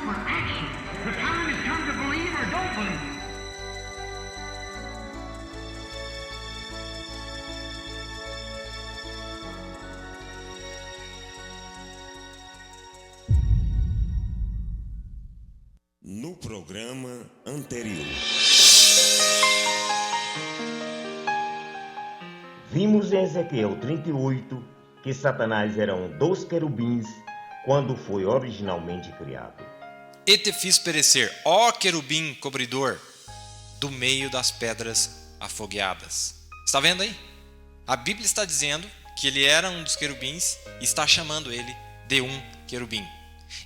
for action. The time has come to believe or don't believe. No programa anterior, vimos em Ezequiel 38 que Satanás era um dos querubins quando foi originalmente criado. E te fiz perecer, ó querubim cobridor, do meio das pedras afogueadas. Está vendo aí? A Bíblia está dizendo que ele era um dos querubins e está chamando ele de um querubim.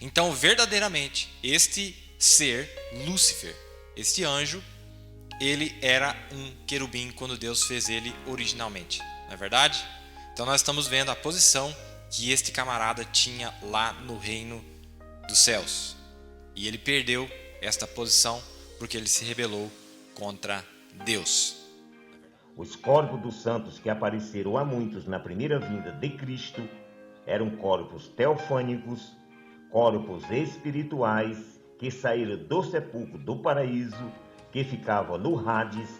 Então, verdadeiramente, este ser, Lúcifer, este anjo, ele era um querubim quando Deus fez ele originalmente. Não é verdade? Então nós estamos vendo a posição que este camarada tinha lá no reino dos céus. E ele perdeu esta posição porque ele se rebelou contra Deus. Os corpos dos santos que apareceram a muitos na primeira vinda de Cristo eram corpos teofânicos, corpos espirituais que saíram do sepulcro do paraíso, que ficava no Hades,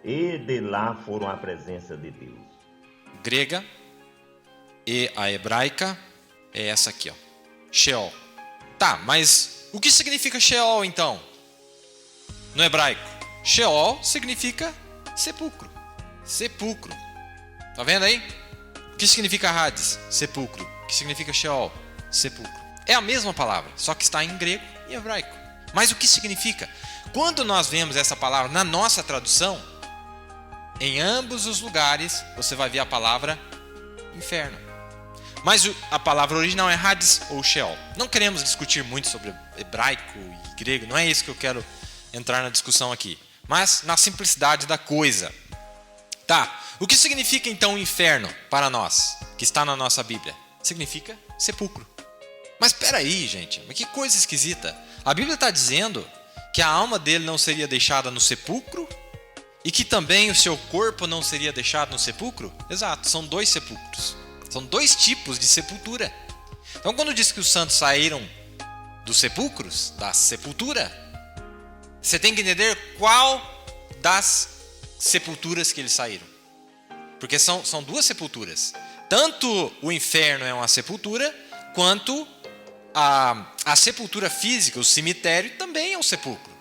e de lá foram à presença de Deus. Grega e a hebraica é essa aqui, ó, Sheol. Tá, mas o que significa Sheol então? No hebraico, Sheol significa sepulcro. Sepulcro. Tá vendo aí? O que significa Hades? Sepulcro. O que significa Sheol? Sepulcro. É a mesma palavra, só que está em grego e hebraico. Mas o que significa? Quando nós vemos essa palavra na nossa tradução, em ambos os lugares você vai ver a palavra inferno. Mas a palavra original é Hades ou Sheol. Não queremos discutir muito sobre hebraico e grego, não é isso que eu quero entrar na discussão aqui. Mas na simplicidade da coisa. Tá, o que significa então inferno para nós, que está na nossa Bíblia? Significa sepulcro. Mas espera aí, gente, mas que coisa esquisita. A Bíblia está dizendo que a alma dele não seria deixada no sepulcro e que também o seu corpo não seria deixado no sepulcro? Exato, são dois sepulcros. São dois tipos de sepultura. Então, quando diz que os santos saíram dos sepulcros, da sepultura, você tem que entender qual das sepulturas que eles saíram. Porque são duas sepulturas. Tanto o inferno é uma sepultura, quanto a sepultura física, o cemitério, também é um sepulcro.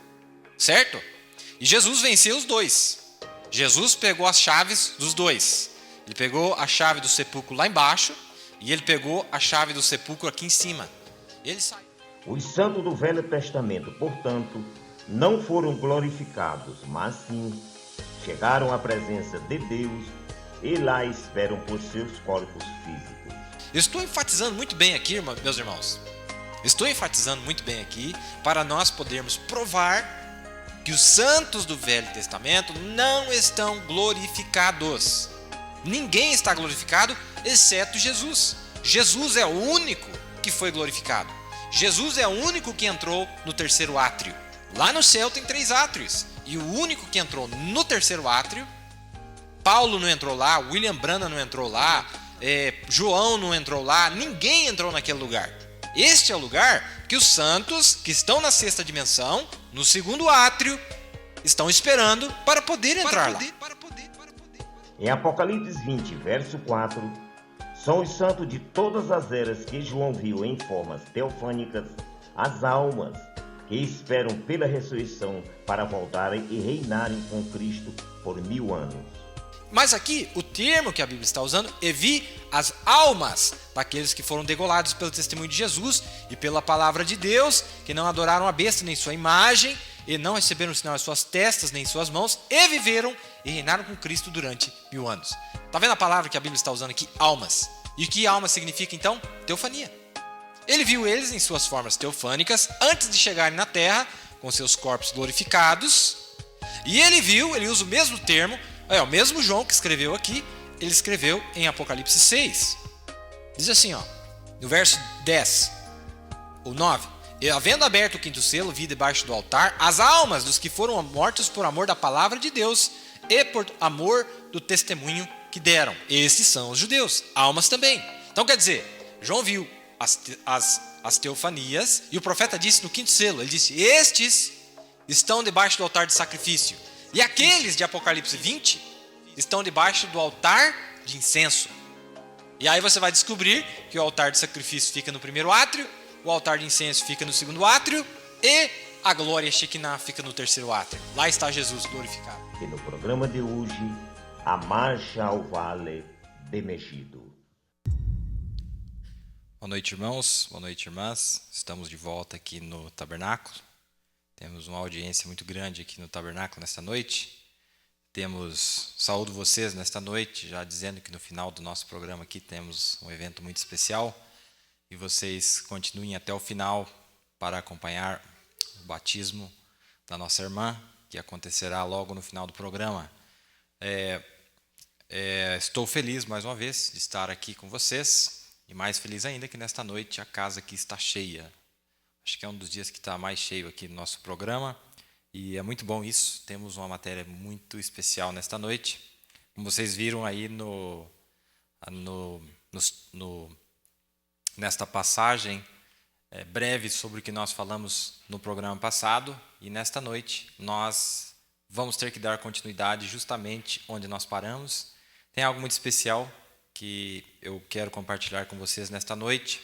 Certo? E Jesus venceu os dois. Jesus pegou as chaves dos dois. Ele pegou a chave do sepulcro lá embaixo e ele pegou a chave do sepulcro aqui em cima. Ele saiu. Os santos do Velho Testamento, portanto, não foram glorificados, mas sim chegaram à presença de Deus e lá esperam por seus corpos físicos. Eu estou enfatizando muito bem aqui, meus irmãos. Estou enfatizando muito bem aqui para nós podermos provar que os santos do Velho Testamento não estão glorificados. Ninguém está glorificado exceto Jesus. Jesus é o único que foi glorificado. Jesus é o único que entrou no terceiro átrio. Lá no céu tem 3 átrios. E o único que entrou no terceiro átrio, Paulo não entrou lá, William Branham não entrou lá, João não entrou lá, ninguém entrou naquele lugar. Este é o lugar que os santos que estão na sexta dimensão, no segundo átrio, estão esperando para poder entrar lá. Em Apocalipse 20, verso 4, são os santos de todas as eras que João viu em formas teofânicas, as almas que esperam pela ressurreição para voltarem e reinarem com Cristo por 1000 anos. Mas aqui, o termo que a Bíblia está usando é as almas daqueles que foram degolados pelo testemunho de Jesus e pela palavra de Deus, que não adoraram a besta nem sua imagem, e não receberam o sinal em suas testas nem em suas mãos, e viveram e reinaram com Cristo durante 1000 anos. Está vendo a palavra que a Bíblia está usando aqui? Almas. E o que alma significa então? Teofania. Ele viu eles em suas formas teofânicas antes de chegarem na terra, com seus corpos glorificados, e ele usa o mesmo termo, o mesmo João que escreveu aqui, ele escreveu em Apocalipse 6. Diz assim, no verso 10 ou 9: E havendo aberto o quinto selo, vi debaixo do altar as almas dos que foram mortos por amor da palavra de Deus e por amor do testemunho que deram. Esses são os judeus, almas também. Então quer dizer, João viu as as teofanias, e o profeta disse no 5º selo, ele disse, estes estão debaixo do altar de sacrifício, e aqueles de Apocalipse 20 estão debaixo do altar de incenso. E aí você vai descobrir que o altar de sacrifício fica no primeiro átrio, o altar de incenso fica no segundo átrio, e a glória Shekinah fica no terceiro átrio. Lá está Jesus glorificado. E no programa de hoje, a marcha ao Vale de Megido. Boa noite, irmãos. Boa noite, irmãs. Estamos de volta aqui no Tabernáculo. Temos uma audiência muito grande aqui no Tabernáculo nesta noite. Saúdo vocês nesta noite, já dizendo que no final do nosso programa aqui temos um evento muito especial. E vocês continuem até o final para acompanhar o batismo da nossa irmã, que acontecerá logo no final do programa. Estou feliz mais uma vez de estar aqui com vocês. E mais feliz ainda que nesta noite a casa aqui está cheia. Acho que é um dos dias que está mais cheio aqui no nosso programa. E é muito bom isso. Temos uma matéria muito especial nesta noite. Como vocês viram aí nesta passagem breve sobre o que nós falamos no programa passado. E nesta noite nós vamos ter que dar continuidade justamente onde nós paramos. Tem algo muito especial que eu quero compartilhar com vocês nesta noite,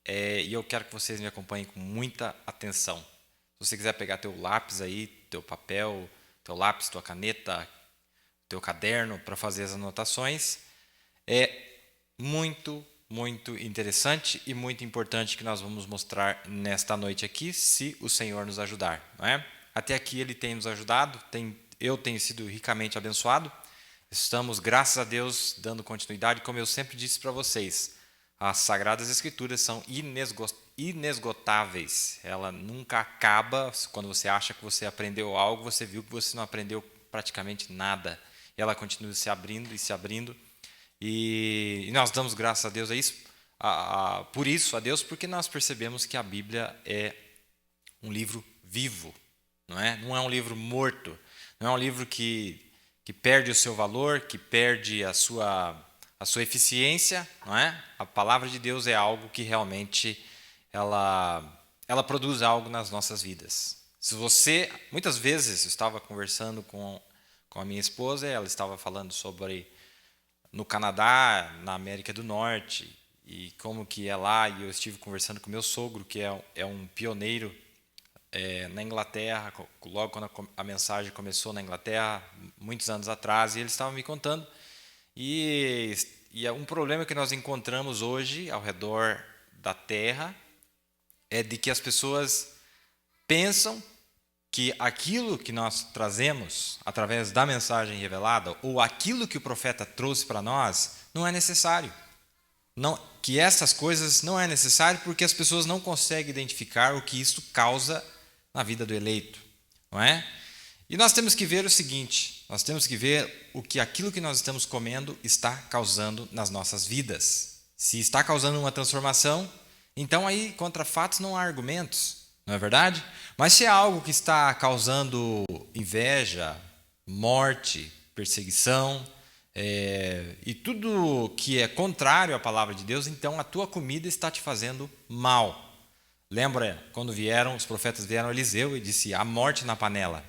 e eu quero que vocês me acompanhem com muita atenção. Se você quiser pegar teu lápis aí, teu papel, teu lápis, tua caneta, teu caderno para fazer as anotações, é muito, muito interessante e muito importante que nós vamos mostrar nesta noite aqui, se o Senhor nos ajudar, não é? Até aqui Ele tem nos ajudado, eu tenho sido ricamente abençoado. Estamos, graças a Deus, dando continuidade. Como eu sempre disse para vocês, as Sagradas Escrituras são inesgotáveis. Ela nunca acaba. Quando você acha que você aprendeu algo, você viu que você não aprendeu praticamente nada. Ela continua se abrindo e se abrindo. E nós damos graças a Deus a isso, por isso a Deus, porque nós percebemos que a Bíblia é um livro vivo. Não é um livro morto. Não é um livro que perde o seu valor, que perde a sua eficiência, não é? A palavra de Deus é algo que realmente ela produz algo nas nossas vidas. Muitas vezes eu estava conversando com a minha esposa, ela estava falando sobre no Canadá, na América do Norte, e como que é lá, e eu estive conversando com meu sogro, que é um pioneiro na Inglaterra, logo quando a mensagem começou na Inglaterra, muitos anos atrás, e eles estavam me contando. E um problema que nós encontramos hoje ao redor da Terra é de que as pessoas pensam que aquilo que nós trazemos através da mensagem revelada, ou aquilo que o profeta trouxe para nós, não é necessário. Que essas coisas não é necessário porque as pessoas não conseguem identificar o que isso causa na vida do eleito, não é? E nós temos que ver o seguinte, nós temos que ver o que aquilo que nós estamos comendo está causando nas nossas vidas. Se está causando uma transformação, então aí contra fatos não há argumentos, não é verdade? Mas se é algo que está causando inveja, morte, perseguição, e tudo que é contrário à palavra de Deus, então a tua comida está te fazendo mal. Lembra quando os profetas vieram a Eliseu e disse, há morte na panela.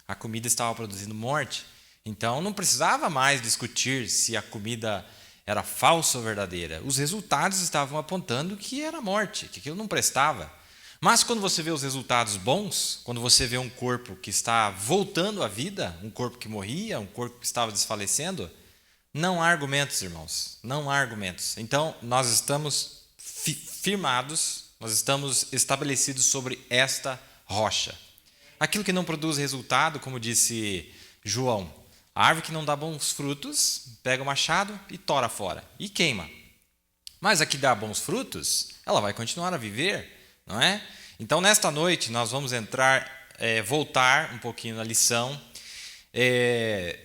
A comida estava produzindo morte. Então não precisava mais discutir se a comida era falsa ou verdadeira. Os resultados estavam apontando que era morte, que aquilo não prestava. Mas quando você vê os resultados bons, quando você vê um corpo que está voltando à vida, um corpo que morria, um corpo que estava desfalecendo, não há argumentos, irmãos. Não há argumentos. Então nós estamos firmados, nós estamos estabelecidos sobre esta rocha. Aquilo que não produz resultado, como disse João, a árvore que não dá bons frutos, pega o machado e tora fora, e queima. Mas a que dá bons frutos, ela vai continuar a viver, não é? Então, nesta noite, nós vamos voltar um pouquinho na lição.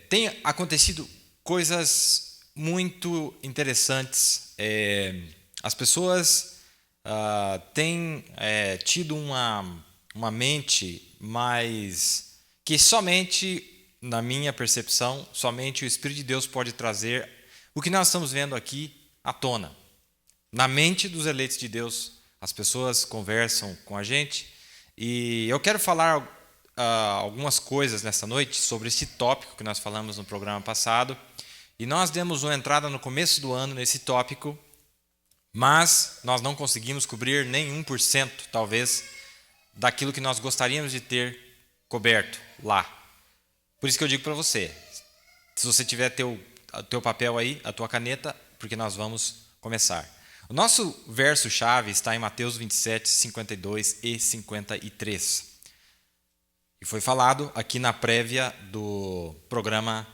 Tem acontecido coisas muito interessantes. As pessoas têm tido uma mente mais que somente, na minha percepção, somente o Espírito de Deus pode trazer o que nós estamos vendo aqui à tona. Na mente dos eleitos de Deus, as pessoas conversam com a gente. E eu quero falar algumas coisas nessa noite sobre esse tópico que nós falamos no programa passado. E nós demos uma entrada no começo do ano nesse tópico, mas nós não conseguimos cobrir nem 1%, talvez, daquilo que nós gostaríamos de ter coberto lá. Por isso que eu digo para você, se você tiver teu papel aí, a tua caneta, porque nós vamos começar. O nosso verso-chave está em Mateus 27, 52 e 53. E foi falado aqui na prévia do programa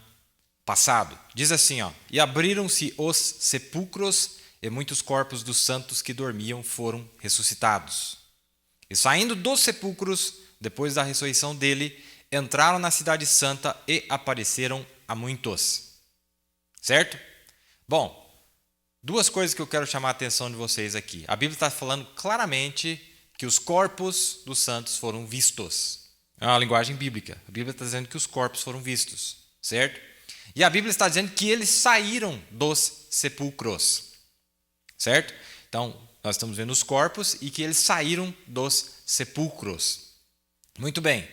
passado. Diz assim, ó: E abriram-se os sepulcros, e muitos corpos dos santos que dormiam foram ressuscitados. E saindo dos sepulcros, depois da ressurreição dele, entraram na cidade santa e apareceram a muitos. Certo? Bom, duas coisas que eu quero chamar a atenção de vocês aqui. A Bíblia está falando claramente que os corpos dos santos foram vistos. É uma linguagem bíblica. A Bíblia está dizendo que os corpos foram vistos. Certo? E a Bíblia está dizendo que eles saíram dos sepulcros. Certo? Então, nós estamos vendo os corpos e que eles saíram dos sepulcros. Muito bem.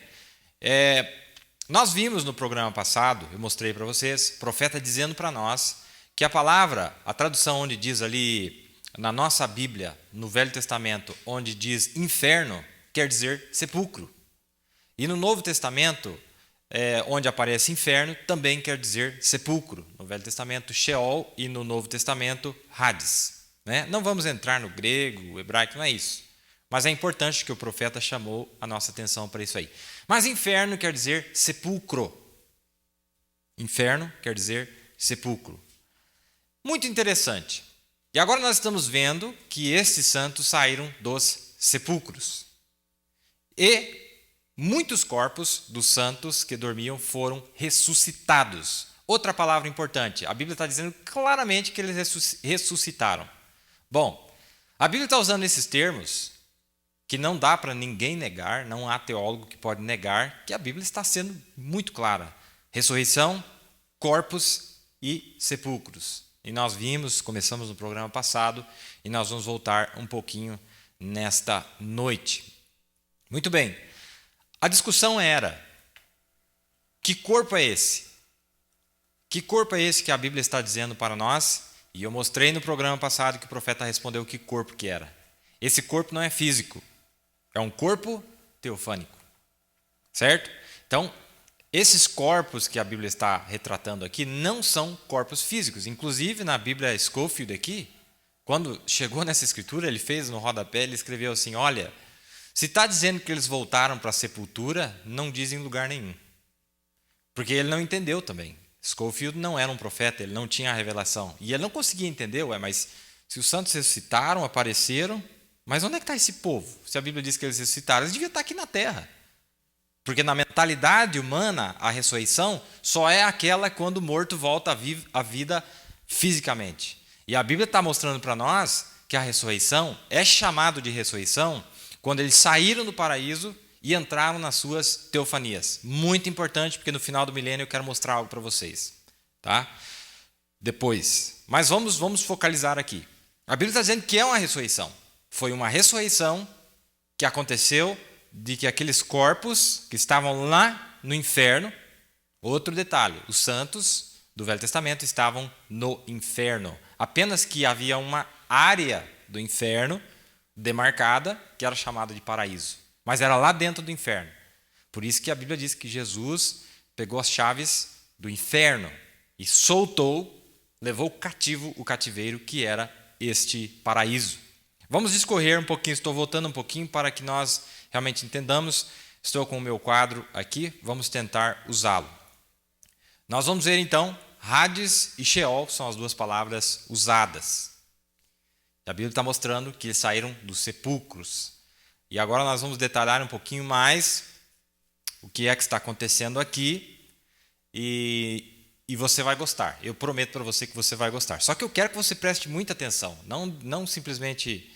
Nós vimos no programa passado, eu mostrei para vocês, o profeta dizendo para nós que a palavra, a tradução onde diz ali, na nossa Bíblia, no Velho Testamento, onde diz inferno, quer dizer sepulcro. E no Novo Testamento, onde aparece inferno, também quer dizer sepulcro. No Velho Testamento, Sheol, e no Novo Testamento, Hades. Né? Não vamos entrar no grego, hebraico, não é isso. Mas é importante que o profeta chamou a nossa atenção para isso aí. Mas inferno quer dizer sepulcro. Inferno quer dizer sepulcro. Muito interessante. E agora nós estamos vendo que estes santos saíram dos sepulcros. E muitos corpos dos santos que dormiam foram ressuscitados. Outra palavra importante. A Bíblia está dizendo claramente que eles ressuscitaram. Bom, a Bíblia está usando esses termos que não dá para ninguém negar, não há teólogo que pode negar que a Bíblia está sendo muito clara. Ressurreição, corpos e sepulcros. E nós vimos, começamos no programa passado, e nós vamos voltar um pouquinho nesta noite. Muito bem. A discussão era: que corpo é esse? Que corpo é esse que a Bíblia está dizendo para nós? E eu mostrei no programa passado que o profeta respondeu que corpo que era. Esse corpo não é físico, é um corpo teofânico. Certo? Então, esses corpos que a Bíblia está retratando aqui não são corpos físicos. Inclusive, na Bíblia Scofield aqui, quando chegou nessa escritura, ele fez no rodapé, ele escreveu assim: olha, se está dizendo que eles voltaram para a sepultura, não diz em lugar nenhum. Porque ele não entendeu também. Scofield não era um profeta, ele não tinha a revelação. E ele não conseguia entender, mas se os santos ressuscitaram, apareceram, mas onde é que está esse povo? Se a Bíblia diz que eles ressuscitaram, eles deviam estar aqui na terra. Porque na mentalidade humana, a ressurreição só é aquela quando o morto volta à vida fisicamente. E a Bíblia está mostrando para nós que a ressurreição é chamado de ressurreição quando eles saíram do paraíso e entraram nas suas teofanias. Muito importante, porque no final do milênio eu quero mostrar algo para vocês. Tá? Depois. Mas vamos focalizar aqui. A Bíblia está dizendo que é uma ressurreição. Foi uma ressurreição que aconteceu de que aqueles corpos que estavam lá no inferno, outro detalhe, os santos do Velho Testamento estavam no inferno. Apenas que havia uma área do inferno demarcada que era chamada de paraíso. Mas era lá dentro do inferno. Por isso que a Bíblia diz que Jesus pegou as chaves do inferno e soltou, levou cativo o cativeiro que era este paraíso. Vamos discorrer um pouquinho, estou voltando um pouquinho para que nós realmente entendamos. Estou com o meu quadro aqui, vamos tentar usá-lo. Nós vamos ver então, Hades e Sheol são as duas palavras usadas. A Bíblia está mostrando que eles saíram dos sepulcros. E agora nós vamos detalhar um pouquinho mais o que é que está acontecendo aqui e você vai gostar. Eu prometo para você que você vai gostar. Só que eu quero que você preste muita atenção. Não simplesmente...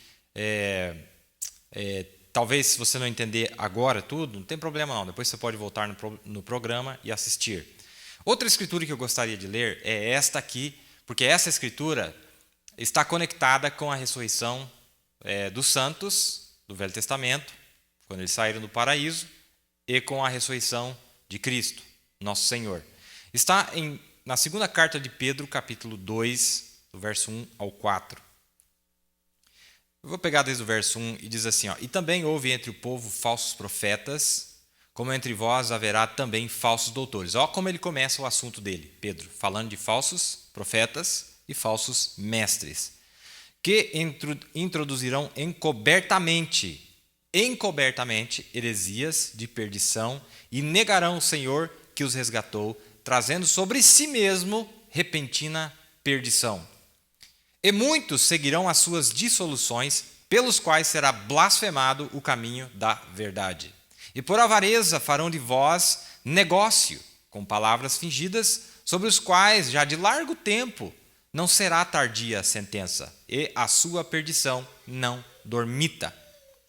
talvez se você não entender agora tudo, não tem problema não. Depois você pode voltar no programa e assistir. Outra escritura que eu gostaria de ler é esta aqui, porque essa escritura está conectada com a ressurreição dos santos do Velho Testamento, quando eles saíram do paraíso, e com a ressurreição de Cristo, nosso Senhor. Está na segunda carta de Pedro, capítulo 2, do verso 1 ao 4. Eu vou pegar desde o verso 1 e diz assim, e também houve entre o povo falsos profetas, como entre vós haverá também falsos doutores. Olha como ele começa o assunto dele, Pedro, falando de falsos profetas e falsos mestres, que introduzirão encobertamente heresias de perdição e negarão o Senhor que os resgatou, trazendo sobre si mesmo repentina perdição. E muitos seguirão as suas dissoluções, pelos quais será blasfemado o caminho da verdade. E por avareza farão de vós negócio com palavras fingidas, sobre os quais já de largo tempo não será tardia a sentença, e a sua perdição não dormita.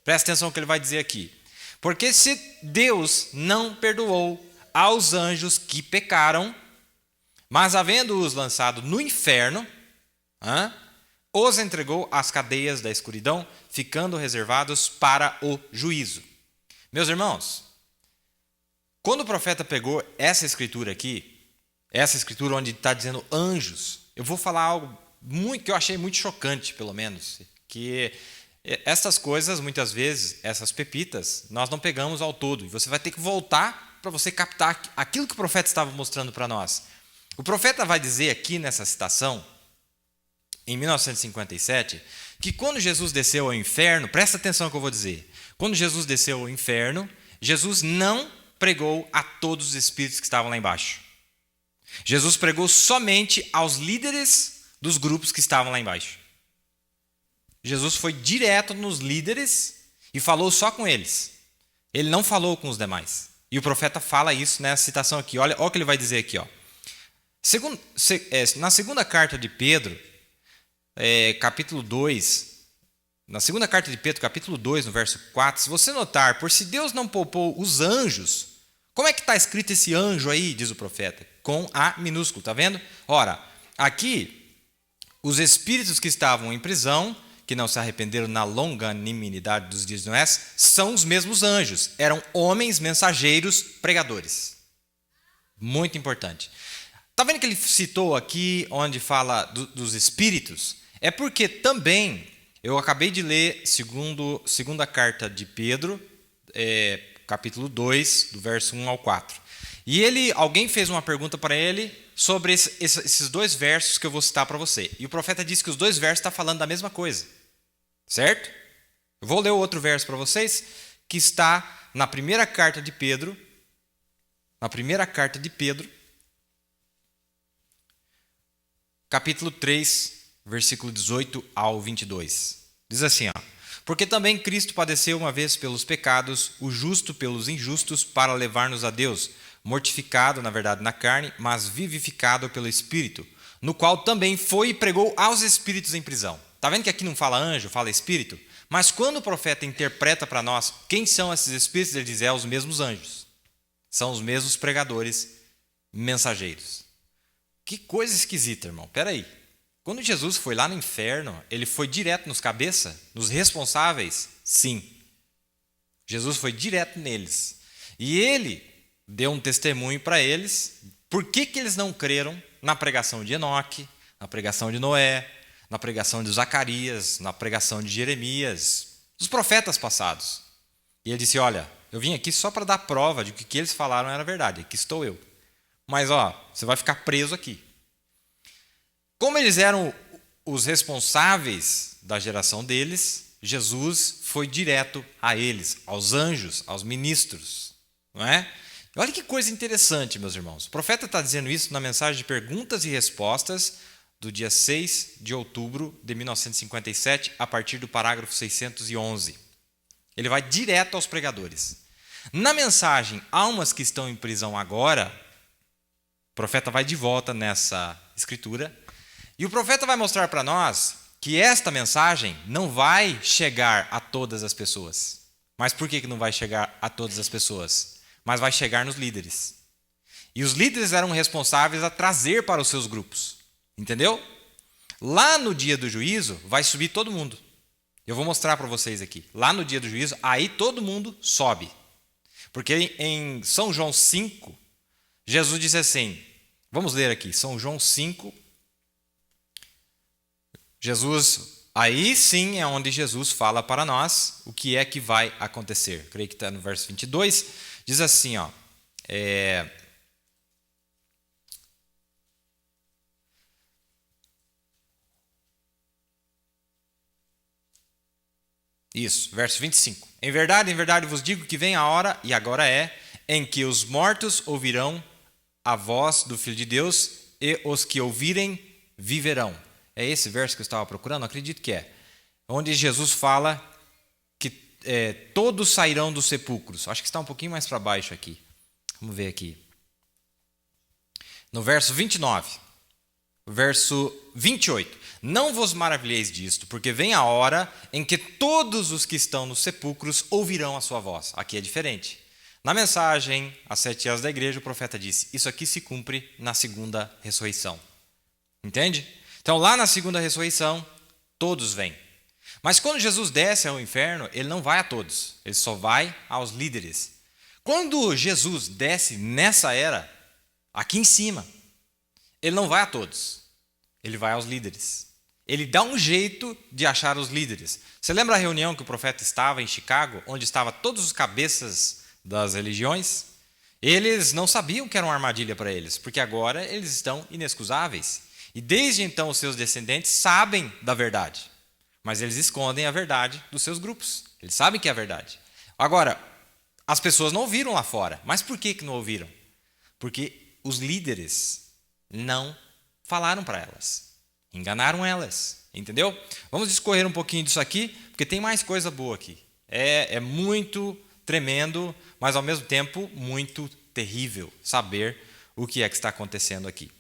Presta atenção no que ele vai dizer aqui. Porque se Deus não perdoou aos anjos que pecaram, mas havendo-os lançado no inferno, os entregou às cadeias da escuridão, ficando reservados para o juízo. Meus irmãos, quando o profeta pegou essa escritura aqui, essa escritura onde está dizendo anjos, eu vou falar algo que eu achei muito chocante, pelo menos, que essas coisas, muitas vezes, essas pepitas, nós não pegamos ao todo, e você vai ter que voltar para você captar aquilo que o profeta estava mostrando para nós. O profeta vai dizer aqui nessa citação, em 1957, que quando Jesus desceu ao inferno, presta atenção no que eu vou dizer, quando Jesus desceu ao inferno, Jesus não pregou a todos os espíritos que estavam lá embaixo. Jesus pregou somente aos líderes dos grupos que estavam lá embaixo. Jesus foi direto nos líderes e falou só com eles. Ele não falou com os demais. E o profeta fala isso nessa citação aqui. Olha o que ele vai dizer aqui. Na segunda carta de Pedro, capítulo 2, na segunda carta de Pedro, capítulo 2, no verso 4, se você notar, por se Deus não poupou os anjos, como é que está escrito esse anjo aí, diz o profeta? Com A minúsculo, está vendo? Ora, aqui, os espíritos que estavam em prisão, que não se arrependeram na longanimidade dos dias de Noé, são os mesmos anjos. Eram homens mensageiros pregadores. Muito importante. Está vendo que ele citou aqui, onde fala dos espíritos? É porque também, eu acabei de ler segunda carta de Pedro, capítulo 2, do verso 1 ao 4. E alguém fez uma pergunta para ele sobre esses dois versos que eu vou citar para você. E o profeta disse que os dois versos estão falando da mesma coisa. Certo? Eu vou ler o outro verso para vocês, que está na primeira carta de Pedro, capítulo 3, versículo 18 ao 22. Diz assim, porque também Cristo padeceu uma vez pelos pecados, o justo pelos injustos, para levar-nos a Deus, mortificado, na verdade, na carne, mas vivificado pelo Espírito, no qual também foi e pregou aos espíritos em prisão. Está vendo que aqui não fala anjo, fala espírito? Mas quando o profeta interpreta para nós quem são esses espíritos, ele diz, os mesmos anjos. São os mesmos pregadores, mensageiros. Que coisa esquisita, irmão. Espera aí. Quando Jesus foi lá no inferno, ele foi direto nos cabeças, nos responsáveis? Sim. Jesus foi direto neles. E ele deu um testemunho para eles. Por que eles não creram na pregação de Enoque, na pregação de Noé, na pregação de Zacarias, na pregação de Jeremias, dos profetas passados? E ele disse, olha, eu vim aqui só para dar prova de que o que eles falaram era verdade, aqui estou eu. Mas, você vai ficar preso aqui. Como eles eram os responsáveis da geração deles, Jesus foi direto a eles, aos anjos, aos ministros. Não é? Olha que coisa interessante, meus irmãos. O profeta está dizendo isso na mensagem de perguntas e respostas do dia 6 de outubro de 1957, a partir do parágrafo 611. Ele vai direto aos pregadores. Na mensagem Almas que estão em prisão agora, o profeta vai de volta nessa escritura, e o profeta vai mostrar para nós que esta mensagem não vai chegar a todas as pessoas. Mas por que não vai chegar a todas as pessoas? Mas vai chegar nos líderes. E os líderes eram responsáveis a trazer para os seus grupos. Entendeu? Lá no dia do juízo, vai subir todo mundo. Eu vou mostrar para vocês aqui. Lá no dia do juízo, aí todo mundo sobe. Porque em São João 5, Jesus disse assim, vamos ler aqui, São João 5, aí sim é onde Jesus fala para nós o que é que vai acontecer. Creio que está no verso 22, diz assim, ó, isso, verso 25. Em verdade vos digo que vem a hora, e agora é, em que os mortos ouvirão a voz do Filho de Deus, e os que ouvirem viverão. É esse verso que eu estava procurando? Acredito que é. Onde Jesus fala que todos sairão dos sepulcros. Acho que está um pouquinho mais para baixo aqui. Vamos ver aqui. No verso 29. Verso 28. Não vos maravilheis disto, porque vem a hora em que todos os que estão nos sepulcros ouvirão a sua voz. Aqui é diferente. Na mensagem, às 7 horas da igreja, o profeta disse, isso aqui se cumpre na segunda ressurreição. Entende? Então, lá na segunda ressurreição, todos vêm. Mas quando Jesus desce ao inferno, ele não vai a todos, ele só vai aos líderes. Quando Jesus desce nessa era, aqui em cima, ele não vai a todos, ele vai aos líderes. Ele dá um jeito de achar os líderes. Você lembra a reunião que o profeta estava em Chicago, onde estavam todos os cabeças das religiões? Eles não sabiam que era uma armadilha para eles, porque agora eles estão inexcusáveis. E desde então os seus descendentes sabem da verdade, mas eles escondem a verdade dos seus grupos. Eles sabem que é a verdade. Agora, as pessoas não ouviram lá fora. Mas por que não ouviram? Porque os líderes não falaram para elas. Enganaram elas. Entendeu? Vamos discorrer um pouquinho disso aqui, porque tem mais coisa boa aqui. É muito tremendo, mas ao mesmo tempo muito terrível saber o que é que está acontecendo aqui.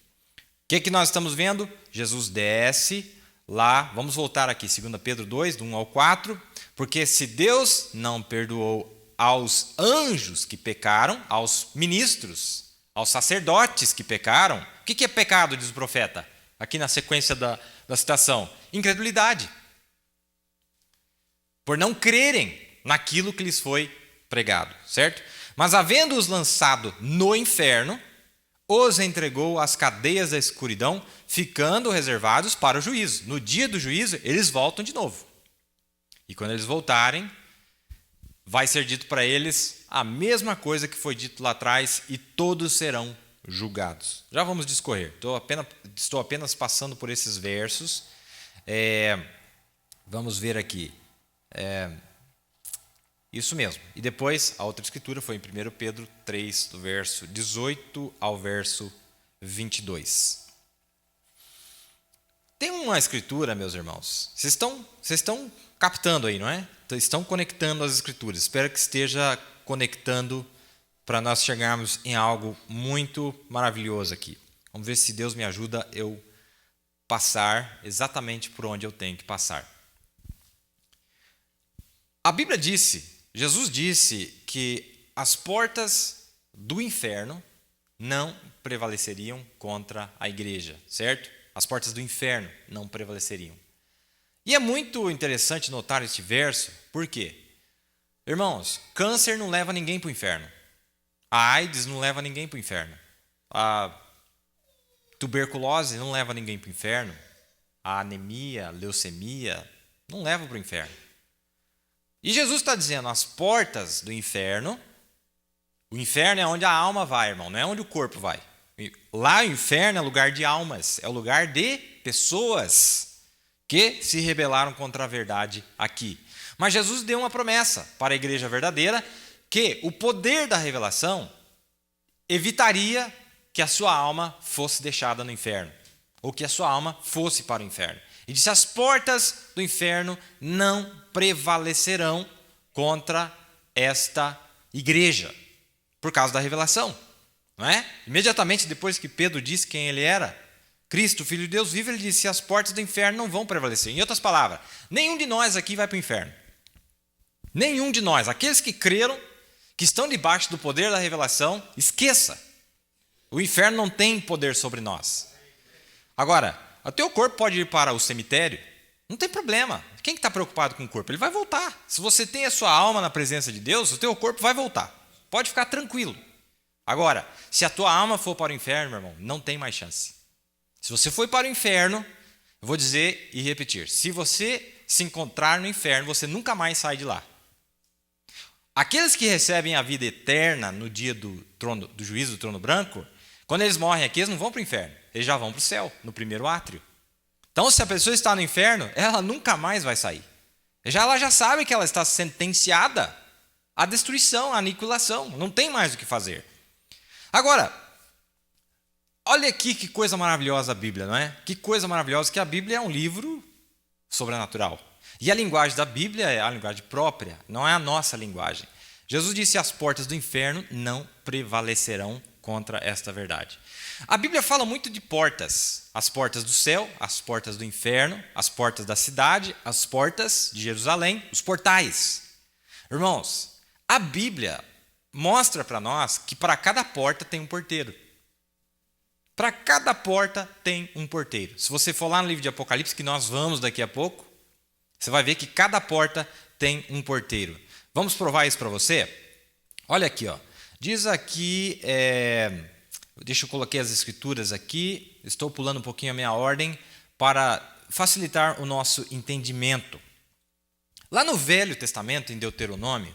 O que nós estamos vendo? Jesus desce lá, vamos voltar aqui, 2 Pedro 2, do 1 ao 4, porque se Deus não perdoou aos anjos que pecaram, aos ministros, aos sacerdotes que pecaram, o que é pecado, diz o profeta? Aqui na sequência da citação, incredulidade. Por não crerem naquilo que lhes foi pregado, certo? Mas havendo-os lançado no inferno, os entregou às cadeias da escuridão, ficando reservados para o juízo. No dia do juízo, eles voltam de novo. E quando eles voltarem, vai ser dito para eles a mesma coisa que foi dito lá atrás, e todos serão julgados. Já vamos discorrer. Estou apenas passando por esses versos. Vamos ver aqui. Isso mesmo. E depois, a outra escritura foi em 1 Pedro 3, do verso 18 ao verso 22. Tem uma escritura, meus irmãos. Vocês estão captando aí, não é? Estão conectando as escrituras. Espero que esteja conectando para nós chegarmos em algo muito maravilhoso aqui. Vamos ver se Deus me ajuda eu passar exatamente por onde eu tenho que passar. A Bíblia disse, Jesus disse que as portas do inferno não prevaleceriam contra a igreja, certo? As portas do inferno não prevaleceriam. E é muito interessante notar este verso, por quê? Irmãos, câncer não leva ninguém para o inferno. A AIDS não leva ninguém para o inferno. A tuberculose não leva ninguém para o inferno. A anemia, a leucemia não leva para o inferno. E Jesus está dizendo, as portas do inferno, o inferno é onde a alma vai, irmão, não é onde o corpo vai. Lá o inferno é lugar de almas, é o lugar de pessoas que se rebelaram contra a verdade aqui. Mas Jesus deu uma promessa para a igreja verdadeira, que o poder da revelação evitaria que a sua alma fosse deixada no inferno, ou que a sua alma fosse para o inferno. E disse, as portas do inferno não prevalecerão contra esta igreja, por causa da revelação. Não é? Imediatamente depois que Pedro disse quem ele era, Cristo, Filho de Deus vivo, ele disse, as portas do inferno não vão prevalecer. Em outras palavras, nenhum de nós aqui vai para o inferno. Nenhum de nós. Aqueles que creram, que estão debaixo do poder da revelação, esqueça. O inferno não tem poder sobre nós. Agora, o teu corpo pode ir para o cemitério, Não tem problema. Quem está preocupado com o corpo? Ele vai voltar. Se você tem a sua alma na presença de Deus, o teu corpo vai voltar. Pode ficar tranquilo. Agora, se a tua alma for para o inferno, meu irmão, não tem mais chance. Se você foi para o inferno, eu vou dizer e repetir, se você se encontrar no inferno, você nunca mais sai de lá. Aqueles que recebem a vida eterna no dia do juízo do trono branco, quando eles morrem aqui, eles não vão para o inferno, eles já vão para o céu, no primeiro átrio. Então, se a pessoa está no inferno, ela nunca mais vai sair. Ela já sabe que ela está sentenciada à destruição, à aniquilação, não tem mais o que fazer. Agora, olha aqui que coisa maravilhosa a Bíblia, não é? Que coisa maravilhosa que a Bíblia é um livro sobrenatural. E a linguagem da Bíblia é a linguagem própria, não é a nossa linguagem. Jesus disse: as portas do inferno não prevalecerão contra esta verdade. A Bíblia fala muito de portas. As portas do céu, as portas do inferno, as portas da cidade, as portas de Jerusalém, os portais. Irmãos, a Bíblia mostra para nós que para cada porta tem um porteiro. Para cada porta tem um porteiro. Se você for lá no livro de Apocalipse, que nós vamos daqui a pouco, você vai ver que cada porta tem um porteiro. Vamos provar isso para você? Olha aqui, ó. Diz aqui, deixa eu colocar as escrituras aqui, estou pulando um pouquinho a minha ordem para facilitar o nosso entendimento. Lá no Velho Testamento, em Deuteronômio,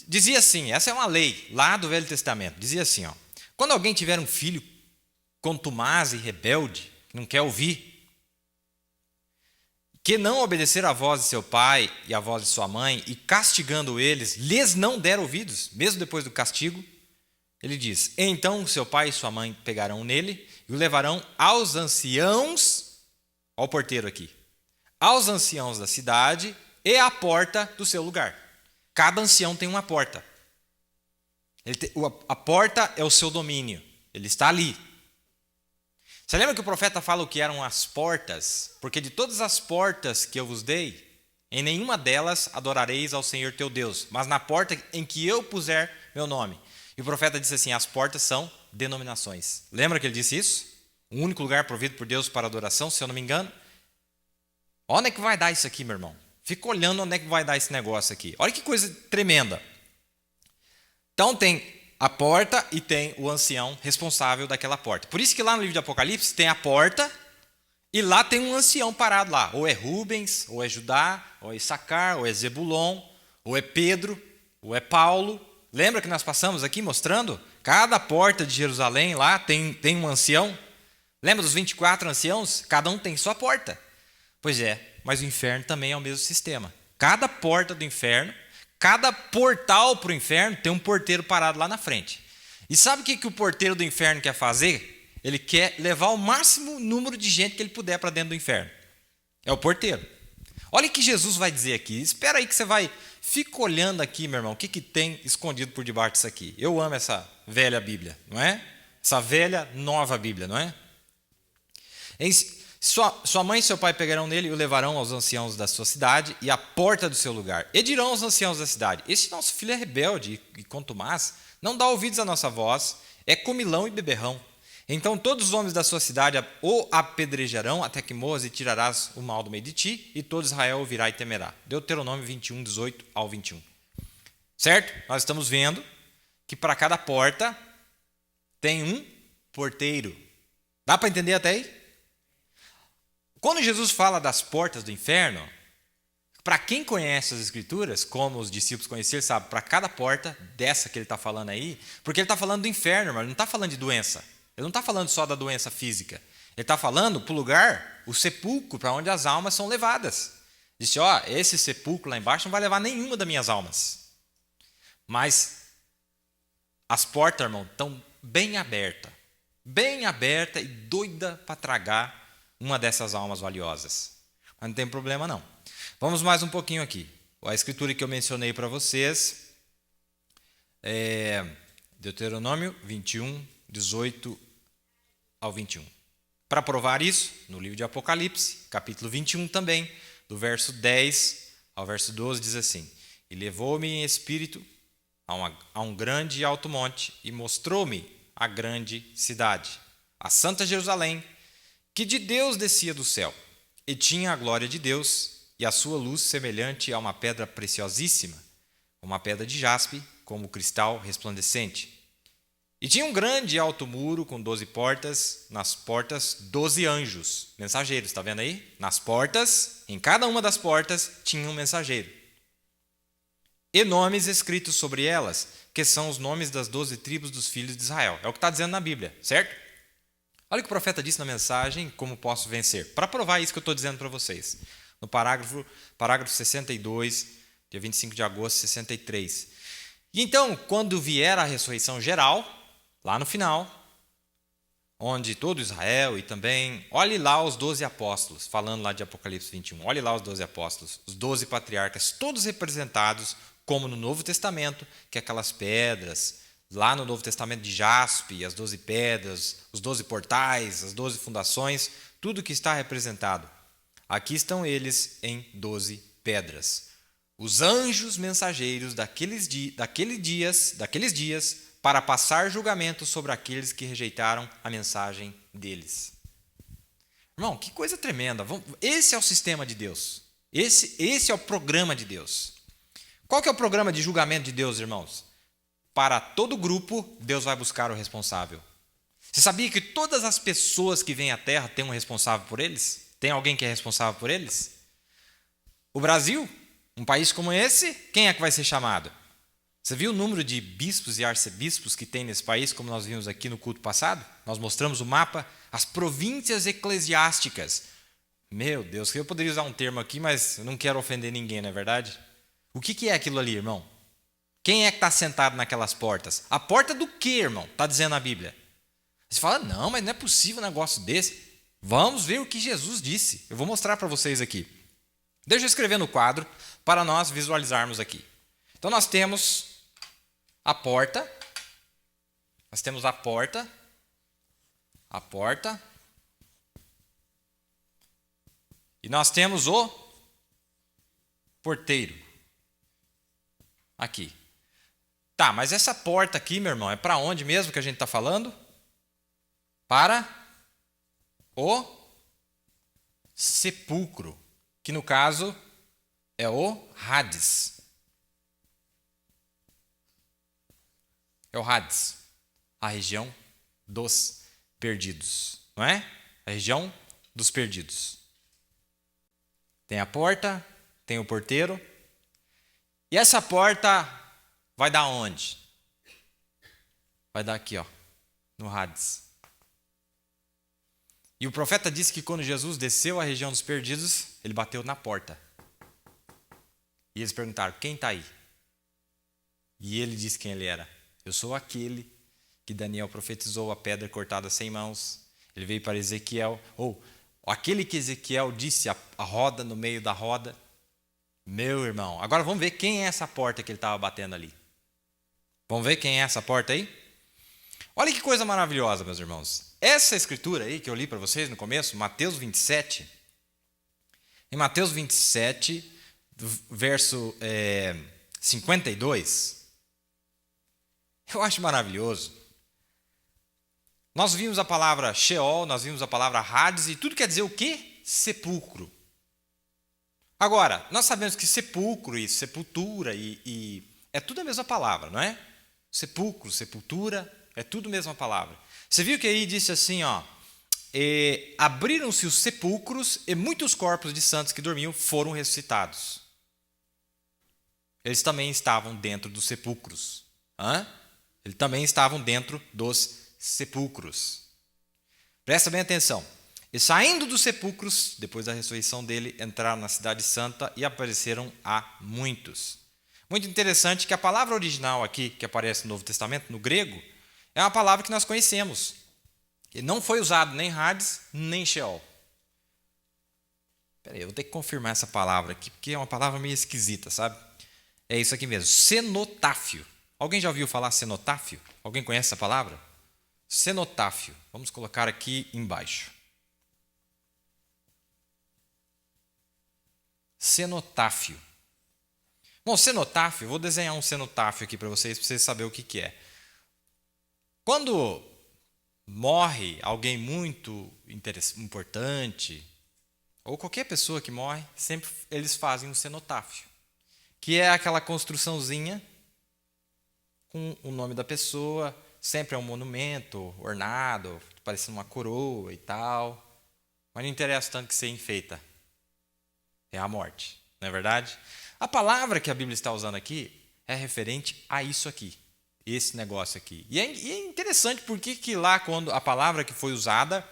dizia assim, essa é uma lei lá do Velho Testamento, dizia assim, ó, quando alguém tiver um filho contumaz e rebelde, que não quer ouvir, que não obedecer à voz de seu pai e à voz de sua mãe, e castigando eles, lhes não der ouvidos, mesmo depois do castigo, ele diz: então seu pai e sua mãe pegarão nele e o levarão aos anciãos, ao porteiro aqui, aos anciãos da cidade e à porta do seu lugar. Cada ancião tem uma porta. A porta é o seu domínio, ele está ali. Você lembra que o profeta fala o que eram as portas? Porque de todas as portas que eu vos dei, em nenhuma delas adorareis ao Senhor teu Deus, mas na porta em que eu puser meu nome. E o profeta disse assim, as portas são denominações. Lembra que ele disse isso? O único lugar provido por Deus para adoração, se eu não me engano. Onde é que vai dar isso aqui, meu irmão? Fica olhando onde é que vai dar esse negócio aqui. Olha que coisa tremenda. Então tem a porta e tem o ancião responsável daquela porta. Por isso que lá no livro de Apocalipse tem a porta e lá tem um ancião parado lá. Ou é Rubens, ou é Judá, ou é Issacar, ou é Zebulon, ou é Pedro, ou é Paulo. Lembra que nós passamos aqui mostrando? Cada porta de Jerusalém lá tem um ancião. Lembra dos 24 anciãos? Cada um tem sua porta. Pois é, mas o inferno também é o mesmo sistema. Cada porta do inferno, cada portal para o inferno tem um porteiro parado lá na frente. E sabe o que o porteiro do inferno quer fazer? Ele quer levar o máximo número de gente que ele puder para dentro do inferno. É o porteiro. Olha o que Jesus vai dizer aqui. Espera aí que você vai... Fica olhando aqui, meu irmão, o que tem escondido por debaixo disso aqui. Eu amo essa velha Bíblia, não é? Essa velha, nova Bíblia, não é? Sua mãe e seu pai pegarão nele e o levarão aos anciãos da sua cidade e à porta do seu lugar. E dirão aos anciãos da cidade: esse nosso filho é rebelde e contumaz, não dá ouvidos à nossa voz, é comilão e beberrão. Então todos os homens da sua cidade o apedrejarão até que morras e tirarás o mal do meio de ti, e todo Israel ouvirá e temerá. Deuteronômio 21, 18 ao 21. Certo? Nós estamos vendo que para cada porta tem um porteiro. Dá para entender até aí? Quando Jesus fala das portas do inferno, para quem conhece as Escrituras, como os discípulos conheceram, sabe, para cada porta dessa que ele está falando aí, porque ele está falando do inferno, mas ele não está falando de doença. Ele não está falando só da doença física. Ele está falando para o lugar, o sepulcro, para onde as almas são levadas. Disse, ó, esse sepulcro lá embaixo não vai levar nenhuma das minhas almas. Mas as portas, irmão, estão bem abertas e doida para tragar uma dessas almas valiosas. Mas não tem problema não. Vamos mais um pouquinho aqui. A escritura que eu mencionei para vocês é Deuteronômio 21, 18 ao 21. Para provar isso, no livro de Apocalipse, capítulo 21 também, do verso 10 ao verso 12, diz assim: e levou-me em espírito a um grande e alto monte, e mostrou-me a grande cidade, a santa Jerusalém, que de Deus descia do céu, e tinha a glória de Deus, e a sua luz semelhante a uma pedra preciosíssima, uma pedra de jaspe, como cristal resplandecente. E tinha um grande e alto muro com 12 portas, nas portas 12 anjos, mensageiros, está vendo aí? Nas portas, em cada uma das portas, tinha um mensageiro. E nomes escritos sobre elas, que são os nomes das 12 tribos dos filhos de Israel. É o que está dizendo na Bíblia, certo? Olha o que o profeta disse na mensagem, como posso vencer. Para provar isso que eu estou dizendo para vocês. No parágrafo 62, dia 25 de agosto de 63. E então, quando vier a ressurreição geral, lá no final, onde todo Israel e também, olhe lá os 12 apóstolos, falando lá de Apocalipse 21, olhe lá os 12 apóstolos, os 12 patriarcas, todos representados como no Novo Testamento, que é aquelas pedras, lá no Novo Testamento de jaspe, as 12 pedras, os 12 portais, as 12 fundações, tudo que está representado. Aqui estão eles em 12 pedras. Os anjos mensageiros daqueles dias para passar julgamento sobre aqueles que rejeitaram a mensagem deles. Irmão, que coisa tremenda. Esse é o sistema de Deus. Esse é o programa de Deus. Qual que é o programa de julgamento de Deus, irmãos? Para todo grupo, Deus vai buscar o responsável. Você sabia que todas as pessoas que vêm à Terra têm um responsável por eles? Tem alguém que é responsável por eles? O Brasil, um país como esse, quem é que vai ser chamado? Você viu o número de bispos e arcebispos que tem nesse país, como nós vimos aqui no culto passado? Nós mostramos o mapa, as províncias eclesiásticas. Meu Deus, eu poderia usar um termo aqui, mas eu não quero ofender ninguém, não é verdade? O que é aquilo ali, irmão? Quem é que está sentado naquelas portas? A porta do quê, irmão? Está dizendo a Bíblia. Você fala, não, mas não é possível um negócio desse. Vamos ver o que Jesus disse. Eu vou mostrar para vocês aqui. Deixa eu escrever no quadro para nós visualizarmos aqui. Então nós temos a porta. Nós temos a porta. A porta. E nós temos o porteiro. Aqui. Tá, mas essa porta aqui, meu irmão, é para onde mesmo que a gente está falando? Para o sepulcro, que no caso é o Hades. É o Hades, a região dos perdidos, não é? A região dos perdidos. Tem a porta, tem o porteiro. E essa porta vai dar onde? Vai dar aqui, ó, no Hades. E o profeta disse que quando Jesus desceu à região dos perdidos, ele bateu na porta. E eles perguntaram, quem está aí? E ele disse quem ele era. Eu sou aquele que Daniel profetizou, a pedra cortada sem mãos. Ele veio para Ezequiel, ou aquele que Ezequiel disse, a roda no meio da roda. Meu irmão, agora vamos ver quem é essa porta que ele estava batendo ali. Vamos ver quem é essa porta aí? Olha que coisa maravilhosa, meus irmãos. Essa escritura aí que eu li para vocês no começo, Mateus 27. Em Mateus 27, verso 52, eu acho maravilhoso. Nós vimos a palavra Sheol, nós vimos a palavra Hades, e tudo quer dizer o quê? Sepulcro. Agora, nós sabemos que sepulcro e sepultura e é tudo a mesma palavra, não é? Sepulcro, sepultura, é tudo a mesma palavra. Você viu que aí disse assim, ó, abriram-se os sepulcros e muitos corpos de santos que dormiam foram ressuscitados. Eles também estavam dentro dos sepulcros. Eles também estavam dentro dos sepulcros. Presta bem atenção. E saindo dos sepulcros, depois da ressurreição dele, entraram na cidade santa e apareceram a muitos. Muito interessante que a palavra original aqui, que aparece no Novo Testamento, no grego, é uma palavra que nós conhecemos. E não foi usado nem Hades, nem Sheol. Espera aí, eu vou ter que confirmar essa palavra aqui, porque é uma palavra meio esquisita, sabe? É isso aqui mesmo, cenotáfio. Alguém já ouviu falar cenotáfio? Alguém conhece essa palavra? Cenotáfio. Vamos colocar aqui embaixo. Cenotáfio. Bom, cenotáfio, eu vou desenhar um cenotáfio aqui para vocês saberem o que é. Quando morre alguém muito importante, ou qualquer pessoa que morre, sempre eles fazem um cenotáfio, que é aquela construçãozinha com o nome da pessoa, sempre é um monumento ornado, parecendo uma coroa e tal. Mas não interessa tanto que você enfeita. É a morte, não é verdade? A palavra que a Bíblia está usando aqui é referente a isso aqui, esse negócio aqui. E é interessante porque que lá, quando a palavra que foi usada,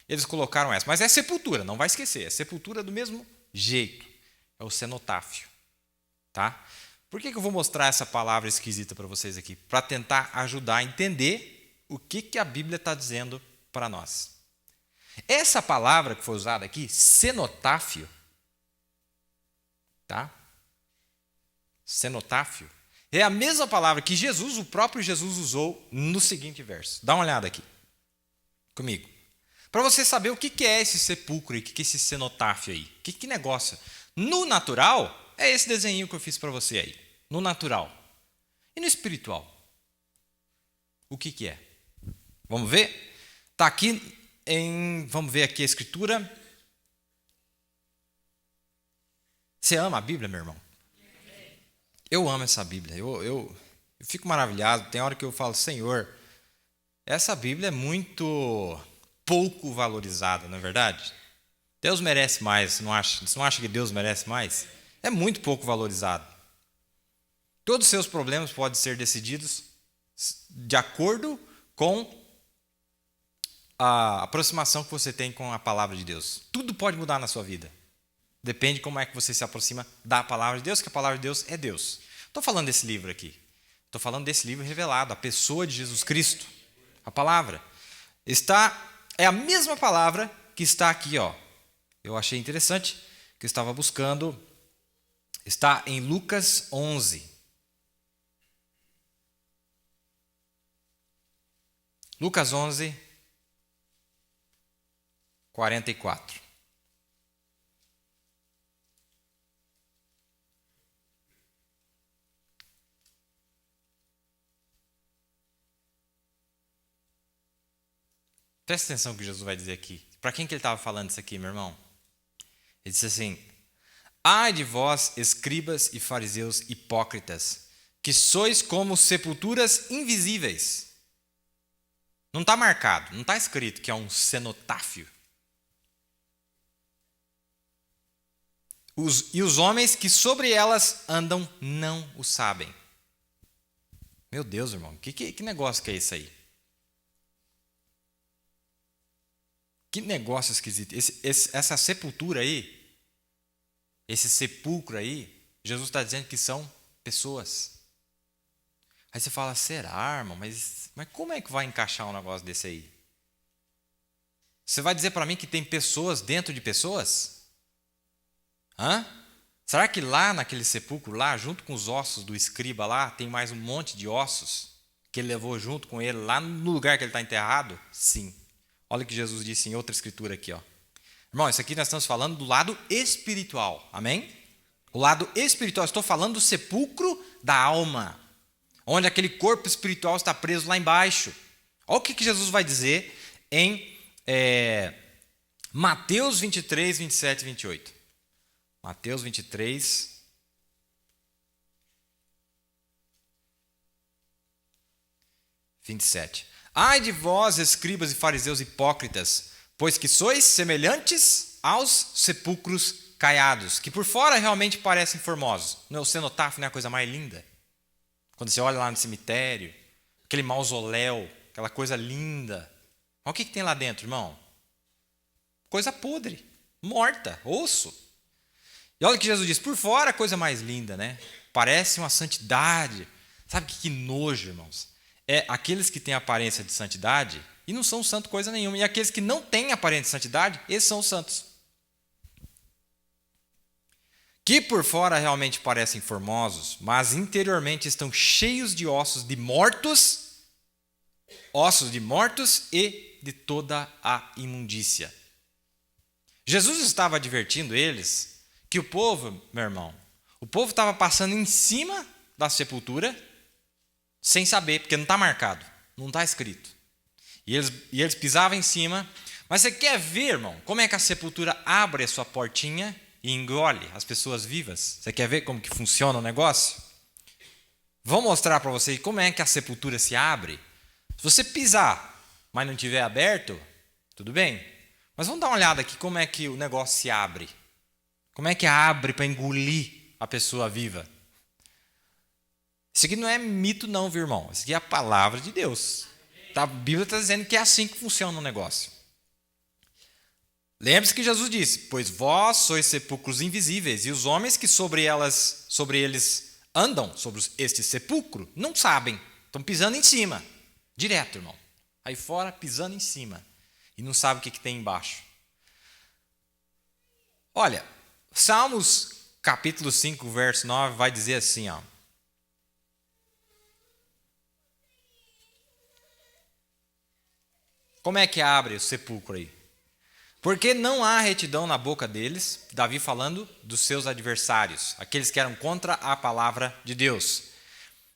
eles colocaram essa. Mas é sepultura, não vai esquecer. É sepultura do mesmo jeito. É o cenotáfio. Tá? Por que eu vou mostrar essa palavra esquisita para vocês aqui? Para tentar ajudar a entender o que a Bíblia está dizendo para nós. Essa palavra que foi usada aqui, cenotáfio, tá? Cenotáfio, é a mesma palavra que Jesus, o próprio Jesus, usou no seguinte verso. Dá uma olhada aqui comigo. Para você saber o que é esse sepulcro e o que é esse cenotáfio aí. Que negócio? No natural, é esse desenho que eu fiz para você aí. No natural. E no espiritual? O que é? Vamos ver? Está aqui vamos ver aqui a escritura. Você ama a Bíblia, meu irmão? Eu amo essa Bíblia. Eu fico maravilhado. Tem hora que eu falo, Senhor, essa Bíblia é muito pouco valorizada, não é verdade? Deus merece mais, você não acha? Você não acha que Deus merece mais? É muito pouco valorizado. Todos os seus problemas podem ser decididos de acordo com a aproximação que você tem com a palavra de Deus. Tudo pode mudar na sua vida. Depende de como é que você se aproxima da palavra de Deus, que a palavra de Deus é Deus. Estou falando desse livro aqui. Estou falando desse livro revelado, a pessoa de Jesus Cristo. A palavra. É a mesma palavra que está aqui, ó. Eu achei interessante, que eu estava buscando. Está em Lucas 11. Lucas 11, 44. Presta atenção no que Jesus vai dizer aqui. Para quem que ele estava falando isso aqui, meu irmão? Ele disse assim: ai de vós, escribas e fariseus hipócritas, que sois como sepulturas invisíveis. Não está marcado, não está escrito que é um cenotáfio. E os homens que sobre elas andam não o sabem. Meu Deus, irmão, que negócio que é isso aí? Que negócio esquisito. Essa sepultura aí, esse sepulcro aí, Jesus está dizendo que são pessoas. Aí você fala, será, irmão? Mas como é que vai encaixar um negócio desse aí? Você vai dizer para mim que tem pessoas dentro de pessoas? Hã? Será que lá naquele sepulcro, lá, junto com os ossos do escriba lá, tem mais um monte de ossos que ele levou junto com ele lá no lugar que ele está enterrado? Sim. Olha o que Jesus disse em outra escritura aqui, ó. Irmão, isso aqui nós estamos falando do lado espiritual, amém? O lado espiritual, estou falando do sepulcro da alma, onde aquele corpo espiritual está preso lá embaixo. Olha o que Jesus vai dizer em Mateus 23, 27 e 28. Mateus 23, 27. Ai de vós, escribas e fariseus hipócritas, pois que sois semelhantes aos sepulcros caiados, que por fora realmente parecem formosos. O cenotáfio não é a coisa mais linda? Quando você olha lá no cemitério, aquele mausoléu, aquela coisa linda. Olha o que tem lá dentro, irmão. Coisa podre, morta, osso. E olha o que Jesus diz, por fora a coisa mais linda, né? Parece uma santidade. Sabe que nojo, irmãos? É aqueles que têm aparência de santidade e não são santo coisa nenhuma. E aqueles que não têm aparência de santidade, esses são os santos. Que por fora realmente parecem formosos, mas interiormente estão cheios de ossos de mortos e de toda a imundícia. Jesus estava advertindo eles que o povo, meu irmão, o povo estava passando em cima da sepultura sem saber, porque não está marcado, não está escrito. E eles pisavam em cima, Mas você quer ver, irmão, como é que a sepultura abre a sua portinha e engole as pessoas vivas? Você quer ver como que funciona o negócio? Vou mostrar para vocês como é que a sepultura se abre. Se você pisar, mas não tiver aberto, tudo bem. Mas vamos dar uma olhada aqui como é que o negócio se abre. Como é que abre para engolir a pessoa viva? Isso aqui não é mito não, viu, irmão? Isso aqui é a palavra de Deus. A Bíblia está dizendo que é assim que funciona o negócio. Lembre-se que Jesus disse: pois vós sois sepulcros invisíveis, e os homens que sobre eles andam, sobre este sepulcro, não sabem. Estão pisando em cima. Direto, irmão. Aí fora, pisando em cima. E não sabe o que tem embaixo. Olha, Salmos capítulo 5, verso 9, vai dizer assim, ó. Como é que abre o sepulcro aí? Porque não há retidão na boca deles, Davi falando dos seus adversários, aqueles que eram contra a palavra de Deus.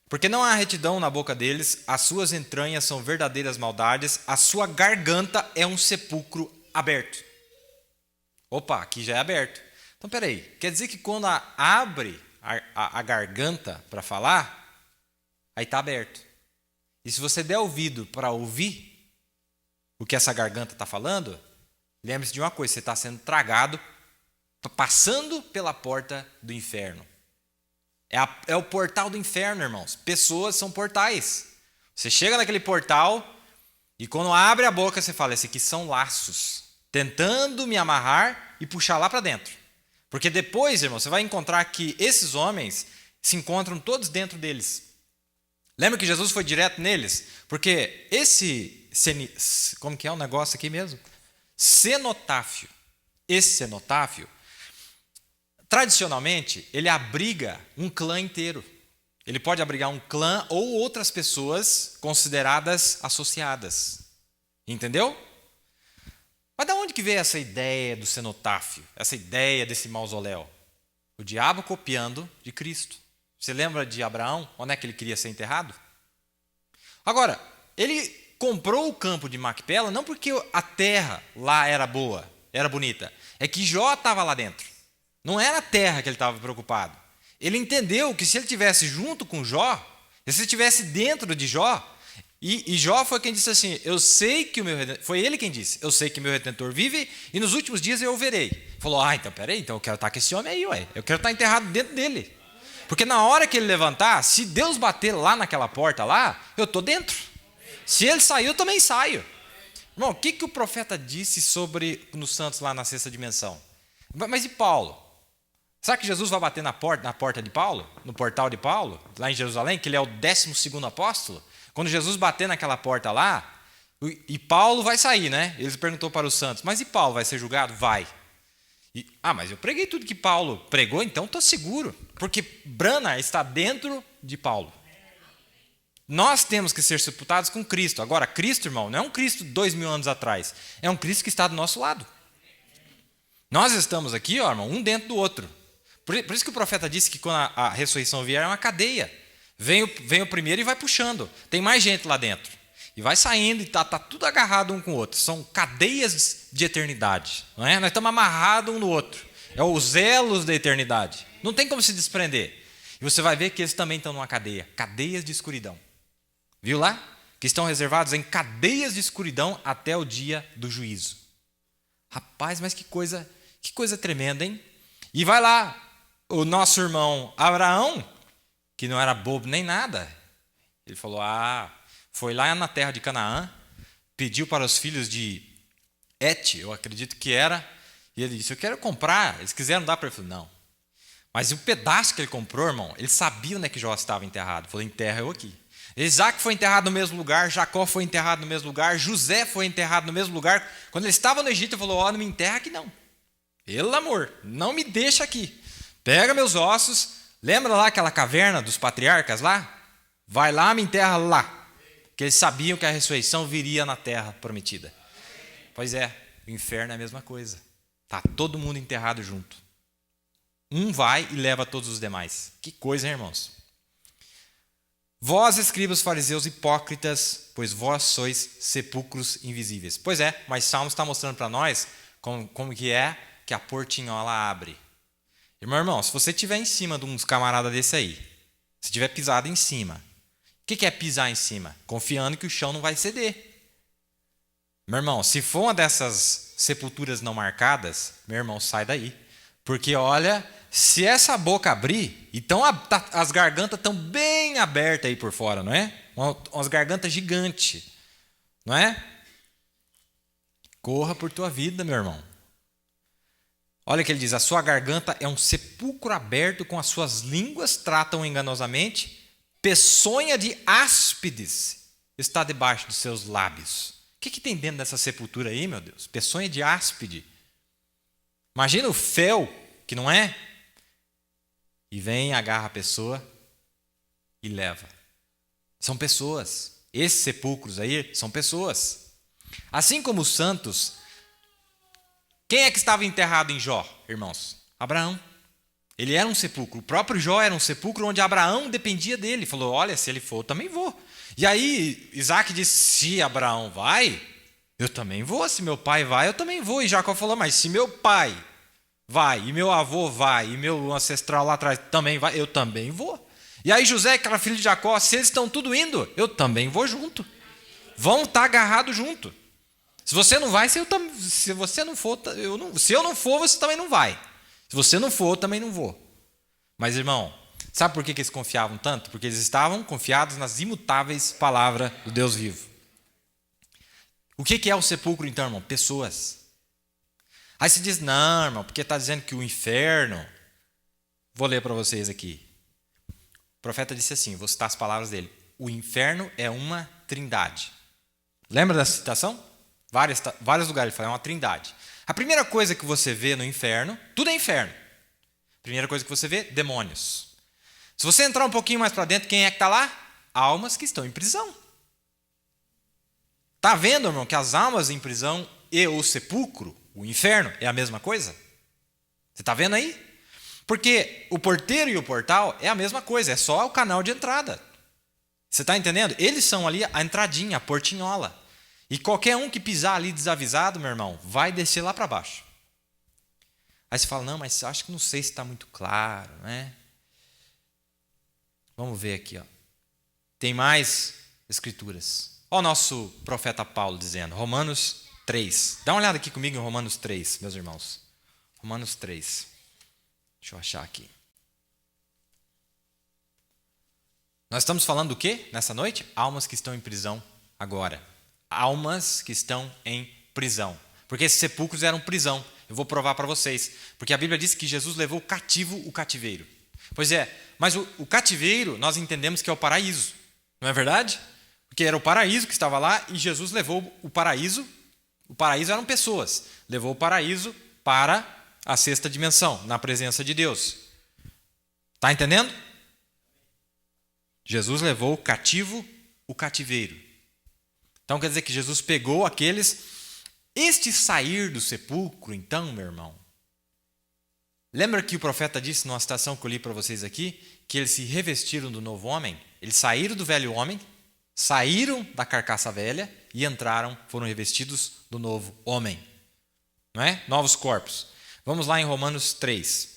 Porque não há retidão na boca deles, as suas entranhas são verdadeiras maldades, a sua garganta é um sepulcro aberto. Opa, aqui já é aberto. Então, peraí, quer dizer que quando abre a garganta para falar, aí está aberto. E se você der ouvido para ouvir o que essa garganta está falando, lembre-se de uma coisa: você está sendo tragado, passando pela porta do inferno. É o portal do inferno, irmãos. Pessoas são portais. Você chega naquele portal e quando abre a boca você fala: esses aqui são laços, tentando me amarrar e puxar lá para dentro. Porque depois, irmão, você vai encontrar que esses homens se encontram todos dentro deles. Lembra que Jesus foi direto neles? Porque como que é o negócio aqui mesmo? Cenotáfio. Esse cenotáfio, tradicionalmente, ele abriga um clã inteiro. Ele pode abrigar um clã ou outras pessoas consideradas associadas. Entendeu? Mas de onde que veio essa ideia do cenotáfio? Essa ideia desse mausoléu? O diabo copiando de Cristo. Você lembra de Abraão? Onde é que ele queria ser enterrado? Agora, ele comprou o campo de Macpela não porque a terra lá era boa, era bonita. É que Jó estava lá dentro. Não era a terra que ele estava preocupado. Ele entendeu que se ele estivesse junto com Jó, se ele estivesse dentro de Jó, e Jó foi quem disse assim: eu sei que o meu Redentor, foi ele quem disse, eu sei que meu Redentor vive e nos últimos dias eu o verei. Falou: então peraí, então eu quero estar com esse homem aí, ué. Eu quero estar enterrado dentro dele. Porque na hora que ele levantar, se Deus bater lá naquela porta lá, eu estou dentro. Se ele sair, eu também saio. Irmão, o que o profeta disse sobre nos santos lá na sexta dimensão? Mas e Paulo? Será que Jesus vai bater na porta de Paulo? No portal de Paulo? Lá em Jerusalém, que ele é o 12º apóstolo? Quando Jesus bater naquela porta lá, e Paulo vai sair, né? Ele perguntou para os santos: mas e Paulo vai ser julgado? Vai. Mas eu preguei tudo que Paulo pregou, então estou seguro. Porque Brana está dentro de Paulo. Nós temos que ser sepultados com Cristo. Agora, Cristo, irmão, não é um Cristo 2000 anos atrás. É um Cristo que está do nosso lado. Nós estamos aqui, ó, irmão, um dentro do outro. Por isso que o profeta disse que quando a ressurreição vier é uma cadeia. Vem o primeiro e vai puxando. Tem mais gente lá dentro. E vai saindo e está tudo agarrado um com o outro. São cadeias de eternidade. Não é? Nós estamos amarrados um no outro. É os elos da eternidade. Não tem como se desprender. E você vai ver que eles também estão numa cadeia. Cadeias de escuridão. Viu lá? Que estão reservados em cadeias de escuridão até o dia do juízo. Rapaz, mas que coisa tremenda, hein? E vai lá o nosso irmão Abraão, que não era bobo nem nada. Ele falou: foi lá na terra de Canaã, pediu para os filhos de Et, eu acredito que era, e ele disse: eu quero comprar. Eles quiseram dar para ele. Falei: não. Mas o pedaço que ele comprou, irmão, ele sabia onde é que Jó estava enterrado. Falou: enterra eu aqui. Isaac foi enterrado no mesmo lugar, Jacó foi enterrado no mesmo lugar, José foi enterrado no mesmo lugar. Quando ele estava no Egito, ele falou: não me enterra aqui não. Pelo amor, não me deixa aqui. Pega meus ossos, lembra lá aquela caverna dos patriarcas lá? Vai lá, me enterra lá. Porque eles sabiam que a ressurreição viria na terra prometida. Pois é, o inferno é a mesma coisa. Está todo mundo enterrado junto. Um vai e leva todos os demais. Que coisa, hein, irmãos? Vós, escribas, fariseus, hipócritas, pois vós sois sepulcros invisíveis. Pois é, mas Salmos está mostrando para nós como que é que a portinhola abre. Irmão, se você estiver em cima de uns camaradas desse aí, se tiver pisado em cima, o que é pisar em cima? Confiando que o chão não vai ceder. Meu irmão, se for uma dessas sepulturas não marcadas, meu irmão, sai daí. Porque olha, se essa boca abrir, então as gargantas estão bem abertas aí por fora, não é? Umas gargantas gigantes, não é? Corra por tua vida, meu irmão. Olha o que ele diz, a sua garganta é um sepulcro aberto, com as suas línguas tratam enganosamente, peçonha de áspides está debaixo dos seus lábios. O que tem dentro dessa sepultura aí, meu Deus? Peçonha de áspide. Imagina o fel, que não é? E vem, agarra a pessoa e leva. São pessoas. Esses sepulcros aí são pessoas. Assim como os santos. Quem é que estava enterrado em Jó, irmãos? Abraão. Ele era um sepulcro. O próprio Jó era um sepulcro onde Abraão dependia dele. Falou, olha, se ele for, eu também vou. E aí Isaac disse, se Abraão vai, eu também vou. Se meu pai vai, eu também vou. E Jacó falou, mas se meu pai vai, e meu avô vai, e meu ancestral lá atrás também vai, eu também vou. E aí José, que era filho de Jacó, se eles estão tudo indo, eu também vou junto. Vão estar agarrados junto. Se você não vai, se você não for, se eu não for, você também não vai. Se você não for, eu também não vou. Mas, irmão, sabe por que eles confiavam tanto? Porque eles estavam confiados nas imutáveis palavras do Deus vivo. O que é o sepulcro, então, irmão? Pessoas. Aí se diz, não, irmão, porque está dizendo que o inferno... Vou ler para vocês aqui. O profeta disse assim, vou citar as palavras dele. O inferno é uma trindade. Lembra dessa citação? Vários lugares ele fala, é uma trindade. A primeira coisa que você vê no inferno, tudo é inferno. Primeira coisa que você vê, demônios. Se você entrar um pouquinho mais para dentro, quem é que está lá? Almas que estão em prisão. Está vendo, irmão, que as almas em prisão e o sepulcro, o inferno, é a mesma coisa? Você está vendo aí? Porque o porteiro e o portal é a mesma coisa, é só o canal de entrada. Você está entendendo? Eles são ali a entradinha, a portinhola. E qualquer um que pisar ali desavisado, meu irmão, vai descer lá para baixo. Aí você fala, não, mas acho que não sei se está muito claro, né? Vamos ver aqui, ó. Tem mais escrituras. Olha o nosso profeta Paulo dizendo, Romanos 3. Dá uma olhada aqui comigo em Romanos 3, meus irmãos. Romanos 3. Deixa eu achar aqui. Nós estamos falando do quê nessa noite? Almas que estão em prisão agora. Almas que estão em prisão. Porque esses sepulcros eram prisão. Eu vou provar para vocês. Porque a Bíblia diz que Jesus levou cativo o cativeiro. Pois é, mas o cativeiro nós entendemos que é o paraíso. Não é verdade? Porque era o paraíso que estava lá e Jesus levou o paraíso. O paraíso eram pessoas. Levou o paraíso para a sexta dimensão, na presença de Deus. Está entendendo? Jesus levou cativo o cativeiro. Então quer dizer que Jesus pegou aqueles... Este sair do sepulcro, então, meu irmão... Lembra que o profeta disse numa citação que eu li para vocês aqui, que eles se revestiram do novo homem? Eles saíram do velho homem, saíram da carcaça velha e entraram, foram revestidos do novo homem. Não é? Novos corpos. Vamos lá em Romanos 3.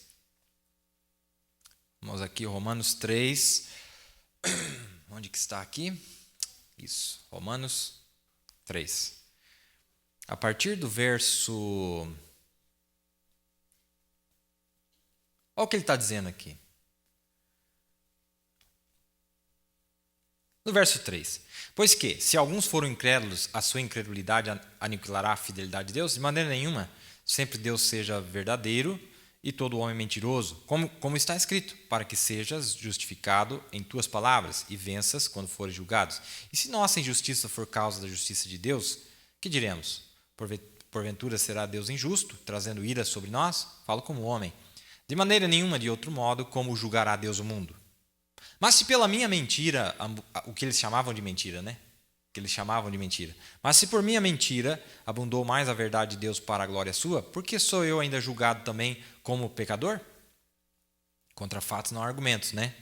Vamos aqui, Romanos 3. Onde que está aqui? Isso, Romanos 3. A partir do verso... Olha o que ele está dizendo aqui. No verso 3. Pois que, se alguns foram incrédulos, a sua incredulidade aniquilará a fidelidade de Deus? De maneira nenhuma. Sempre Deus seja verdadeiro e todo homem mentiroso. Como está escrito, para que sejas justificado em tuas palavras e venças quando fores julgados. E se nossa injustiça for causa da justiça de Deus, que diremos? Porventura será Deus injusto, trazendo ira sobre nós? Falo como homem. De maneira nenhuma, de outro modo, como julgará Deus o mundo? Mas se pela minha mentira, o que eles chamavam de mentira, né? Que eles chamavam de mentira. Mas se por minha mentira abundou mais a verdade de Deus para a glória sua, por que sou eu ainda julgado também como pecador? Contra fatos não há argumentos, né?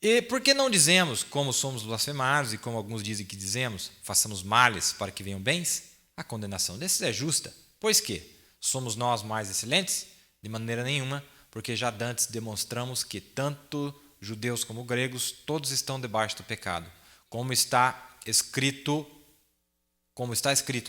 E por que não dizemos, como somos blasfemados e como alguns dizem que dizemos, façamos males para que venham bens? A condenação desses é justa. Pois que? Somos nós mais excelentes? De maneira nenhuma, porque já dantes demonstramos que tanto judeus como gregos, todos estão debaixo do pecado. Como está escrito,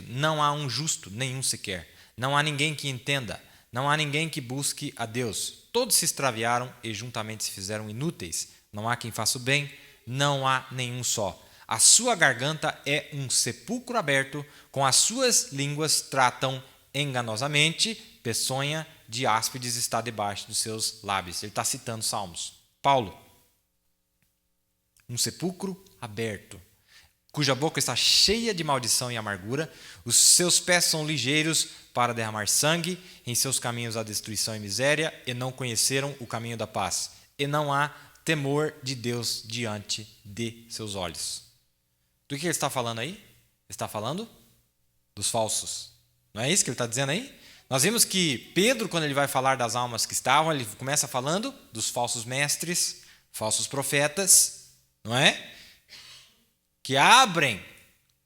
não há um justo, nenhum sequer. Não há ninguém que entenda, não há ninguém que busque a Deus. Todos se extraviaram e juntamente se fizeram inúteis. Não há quem faça o bem, não há nenhum só. A sua garganta é um sepulcro aberto, com as suas línguas tratam enganosamente, peçonha de áspides está debaixo dos seus lábios. Ele está citando Salmos. Paulo, um sepulcro aberto, cuja boca está cheia de maldição e amargura, os seus pés são ligeiros para derramar sangue, em seus caminhos há destruição e miséria, e não conheceram o caminho da paz, e não há temor de Deus diante de seus olhos. Do que ele está falando aí? Ele está falando dos falsos. Não é isso que ele está dizendo aí? Nós vimos que Pedro, quando ele vai falar das almas que estavam, ele começa falando dos falsos mestres, falsos profetas, não é? Que abrem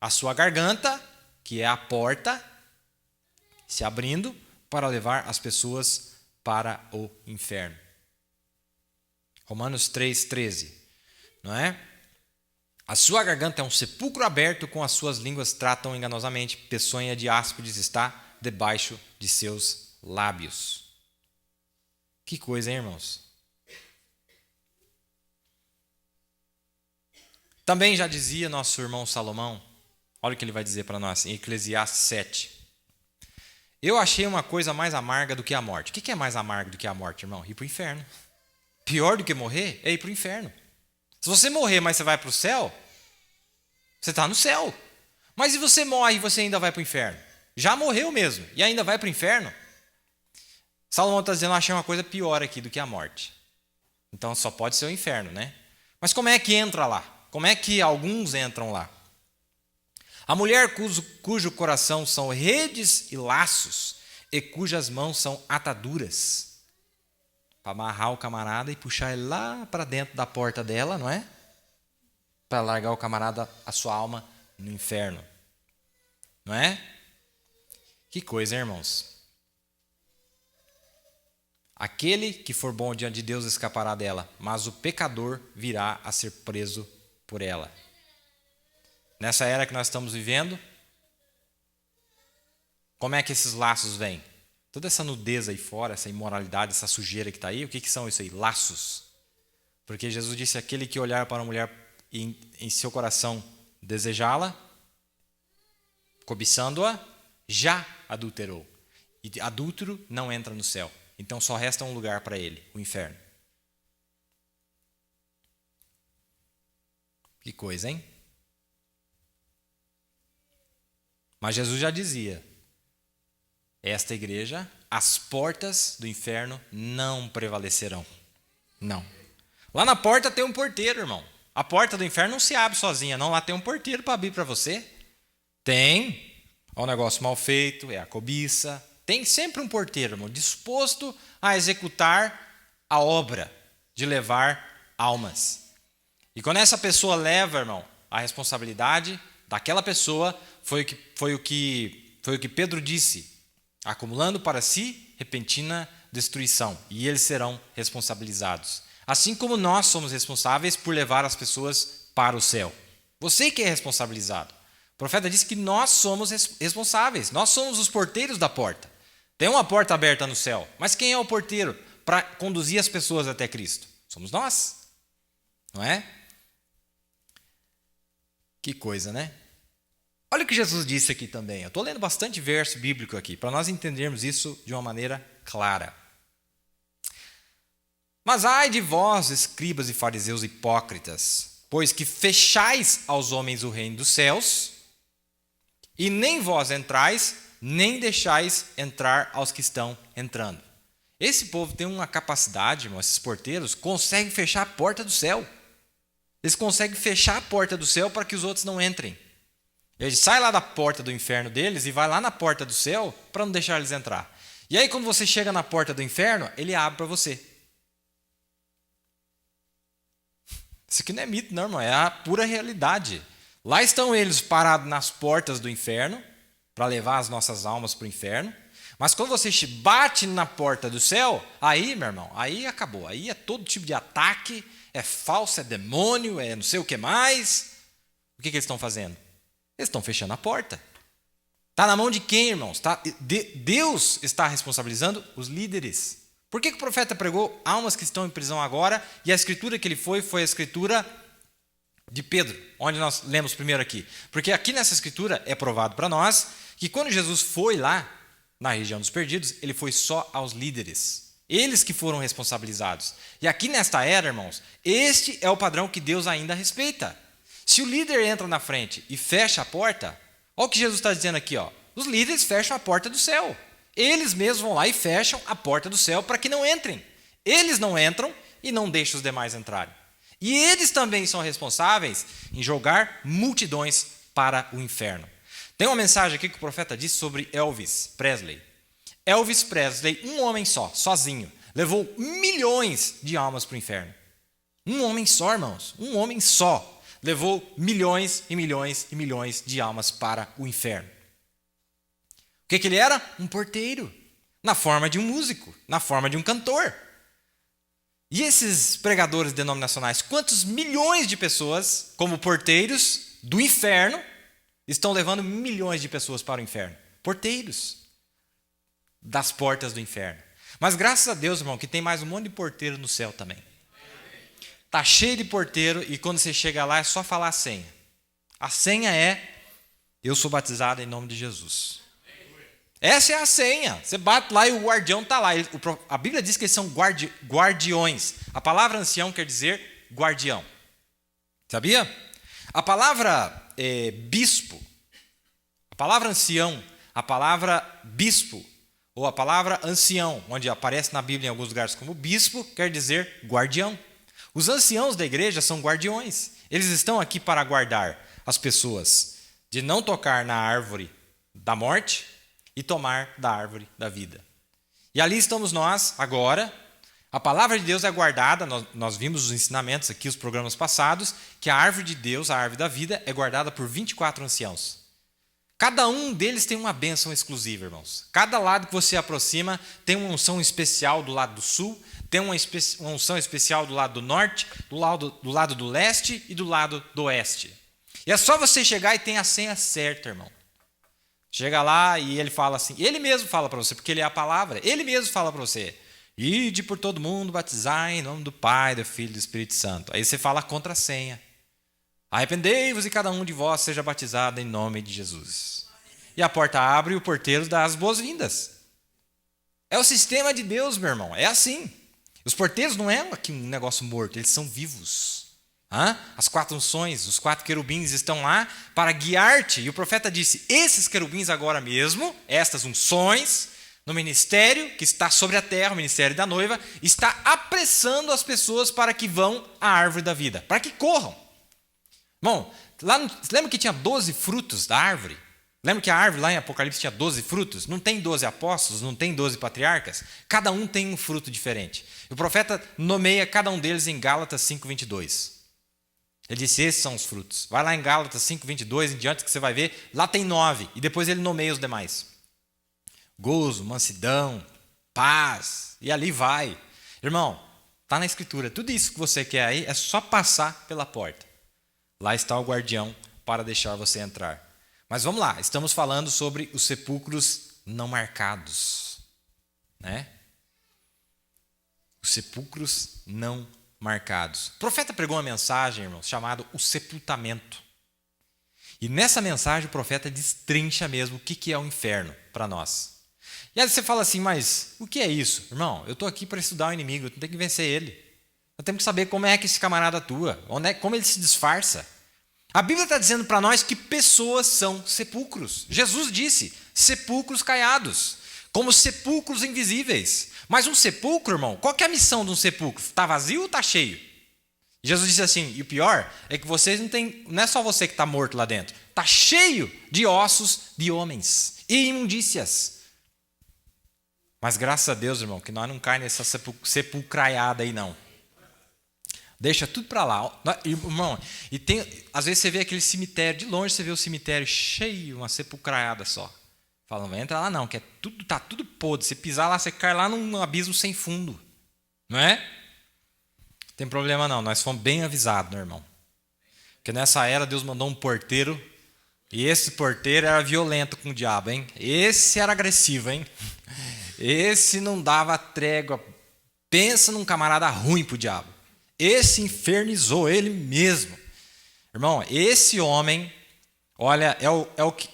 a sua garganta, que é a porta, se abrindo para levar as pessoas para o inferno. Romanos 3,13, não é? A sua garganta é um sepulcro aberto, com as suas línguas tratam enganosamente, peçonha de áspides está debaixo de seus lábios. Que coisa, hein, irmãos? Também já dizia nosso irmão Salomão, olha o que ele vai dizer para nós, em Eclesiastes 7. Eu achei uma coisa mais amarga do que a morte. O que é mais amargo do que a morte, irmão? Ir para o inferno. Pior do que morrer é ir para o inferno. Se você morrer, mas você vai para o céu, você está no céu. Mas se você morre e você ainda vai para o inferno? Já morreu mesmo e ainda vai para o inferno? Salomão está dizendo, eu achei uma coisa pior aqui do que a morte. Então só pode ser o inferno, né? Mas como é que entra lá? Como é que alguns entram lá? A mulher cujo coração são redes e laços e cujas mãos são ataduras, para amarrar o camarada e puxar ele lá para dentro da porta dela, não é? Para largar o camarada, a sua alma, no inferno. Não é? Que coisa, hein, irmãos? Aquele que for bom diante de Deus escapará dela, mas o pecador virá a ser preso por ela. Nessa era que nós estamos vivendo, como é que esses laços vêm? Toda essa nudez aí fora, essa imoralidade, essa sujeira que está aí, o que são isso aí? Laços. Porque Jesus disse, aquele que olhar para uma mulher e em seu coração desejá-la, cobiçando-a, já adulterou. E adúltero não entra no céu. Então só resta um lugar para ele, o inferno. Que coisa, hein? Mas Jesus já dizia, esta igreja, as portas do inferno não prevalecerão. Não. Lá na porta tem um porteiro, irmão. A porta do inferno não se abre sozinha, não. Lá tem um porteiro para abrir para você. Tem. É um negócio mal feito, é a cobiça. Tem sempre um porteiro, irmão, disposto a executar a obra de levar almas. E quando essa pessoa leva, irmão, a responsabilidade daquela pessoa, foi o que Pedro disse, acumulando para si repentina destruição, e eles serão responsabilizados. Assim como nós somos responsáveis por levar as pessoas para o céu. Você que é responsabilizado. O profeta disse que nós somos responsáveis, nós somos os porteiros da porta. Tem uma porta aberta no céu, mas quem é o porteiro para conduzir as pessoas até Cristo? Somos nós, não é? Que coisa, né? Olha o que Jesus disse aqui também. Eu estou lendo bastante verso bíblico aqui, para nós entendermos isso de uma maneira clara. Mas ai de vós, escribas e fariseus hipócritas, pois que fechais aos homens o reino dos céus, e nem vós entrais, nem deixais entrar aos que estão entrando. Esse povo tem uma capacidade, irmão, esses porteiros, conseguem fechar a porta do céu. Eles conseguem fechar a porta do céu para que os outros não entrem. Ele sai lá da porta do inferno deles e vai lá na porta do céu para não deixar eles entrar. E aí quando você chega na porta do inferno, ele abre para você. Isso aqui não é mito, não, irmão. É a pura realidade. Lá estão eles parados nas portas do inferno, para levar as nossas almas para o inferno. Mas quando você bate na porta do céu, aí, meu irmão, aí acabou. Aí é todo tipo de ataque, é falso, é demônio, é não sei o que mais. O que eles estão fazendo? Eles estão fechando a porta. Está na mão de quem, irmãos? Deus está responsabilizando os líderes. Por que o profeta pregou almas que estão em prisão agora? E a escritura que ele foi a escritura de Pedro, onde nós lemos primeiro aqui. Porque aqui nessa escritura é provado para nós que quando Jesus foi lá, na região dos perdidos, ele foi só aos líderes. Eles que foram responsabilizados. E aqui nesta era, irmãos, este é o padrão que Deus ainda respeita. Se o líder entra na frente e fecha a porta, olha o que Jesus está dizendo aqui, ó. Os líderes fecham a porta do céu. Eles mesmos vão lá e fecham a porta do céu para que não entrem. Eles não entram e não deixam os demais entrarem. E eles também são responsáveis em jogar multidões para o inferno. Tem uma mensagem aqui que o profeta disse sobre Elvis Presley. Elvis Presley, um homem só, sozinho, levou milhões de almas para o inferno. Um homem só, irmãos, um homem só, levou milhões e milhões e milhões de almas para o inferno. O que ele era? Um porteiro, na forma de um músico, na forma de um cantor. E esses pregadores denominacionais, quantos milhões de pessoas, como porteiros do inferno, estão levando milhões de pessoas para o inferno? Porteiros das portas do inferno. Mas graças a Deus, irmão, que tem mais um monte de porteiro no céu também. Está cheio de porteiro e quando você chega lá é só falar a senha. A senha é: eu sou batizado em nome de Jesus. Essa é a senha. Você bate lá e o guardião está lá. A Bíblia diz que eles são guardiões. A palavra ancião quer dizer guardião. Sabia? A palavra bispo, a palavra ancião, a palavra bispo, ou a palavra ancião, onde aparece na Bíblia em alguns lugares como bispo, quer dizer guardião. Os anciãos da igreja são guardiões. Eles estão aqui para guardar as pessoas de não tocar na árvore da morte e tomar da árvore da vida. E ali estamos nós agora. A palavra de Deus é guardada, nós vimos os ensinamentos aqui, os programas passados, que a árvore de Deus, a árvore da vida, é guardada por 24 anciãos. Cada um deles tem uma bênção exclusiva, irmãos. Cada lado que você aproxima tem uma unção especial do lado do sul, tem uma unção especial do lado do norte, do lado do leste e do lado do oeste. E é só você chegar e tem a senha certa, irmão. Chega lá e ele fala assim, ele mesmo fala para você, porque ele é a palavra, ele mesmo fala para você: ide por todo mundo, batizar em nome do Pai, do Filho e do Espírito Santo. Aí você fala a contrassenha. Arrependei-vos e cada um de vós seja batizado em nome de Jesus. E a porta abre e o porteiro dá as boas-vindas. É o sistema de Deus, meu irmão. É assim. Os porteiros não é aqui um negócio morto, eles são vivos. As 4 unções, os 4 querubins estão lá para guiar-te. E o profeta disse: esses querubins agora mesmo, estas unções, no ministério que está sobre a terra, o ministério da noiva, está apressando as pessoas para que vão à árvore da vida, para que corram. Bom, lembra que tinha 12 frutos da árvore? Lembra que a árvore lá em Apocalipse tinha 12 frutos? Não tem 12 apóstolos, não tem 12 patriarcas? Cada um tem um fruto diferente. O profeta nomeia cada um deles em Gálatas 5:22. Ele disse: esses são os frutos. Vai lá em Gálatas 5:22 em diante que você vai ver, lá tem 9. E depois ele nomeia os demais. Gozo, mansidão, paz, e ali vai. Irmão, está na escritura. Tudo isso que você quer aí é só passar pela porta. Lá está o guardião para deixar você entrar. Mas vamos lá, estamos falando sobre os sepulcros não marcados, né? Os sepulcros não marcados. O profeta pregou uma mensagem, irmãos, chamada o sepultamento. E nessa mensagem o profeta destrincha mesmo o que é o inferno para nós. E aí você fala assim: mas o que é isso? Irmão, eu estou aqui para estudar o inimigo, eu tenho que vencer ele. Eu tenho que saber como é que esse camarada atua, como ele se disfarça. A Bíblia está dizendo para nós que pessoas são sepulcros. Jesus disse: sepulcros caiados, como sepulcros invisíveis. Mas um sepulcro, irmão, qual que é a missão de um sepulcro? Está vazio ou está cheio? Jesus disse assim: e o pior é que vocês não é só você que está morto lá dentro, está cheio de ossos de homens e imundícias. Mas graças a Deus, irmão, que nós não caímos nessa sepulcraiada aí não. Deixa tudo para lá. Irmão, e tem, às vezes você vê aquele cemitério, de longe você vê o cemitério cheio, uma sepulcraiada só. Fala, não vai entrar lá não, que tá tudo podre. Se pisar lá, você cai lá num abismo sem fundo. Não é? Não tem problema não, nós fomos bem avisados, meu irmão. Porque nessa era Deus mandou um porteiro, e esse porteiro era violento com o diabo, hein? Esse era agressivo, hein? Esse não dava trégua. Pensa num camarada ruim pro diabo. Esse infernizou ele mesmo. Irmão, esse homem, olha,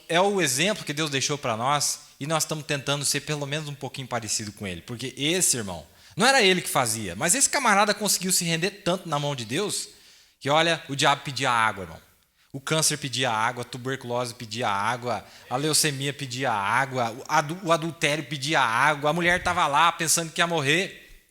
é o exemplo que Deus deixou para nós, e nós estamos tentando ser pelo menos um pouquinho parecido com ele. Porque esse, irmão, não era ele que fazia, mas esse camarada conseguiu se render tanto na mão de Deus, que olha, o diabo pedia água, irmão. O câncer pedia água, a tuberculose pedia água, a leucemia pedia água, o adultério pedia água, a mulher estava lá pensando que ia morrer.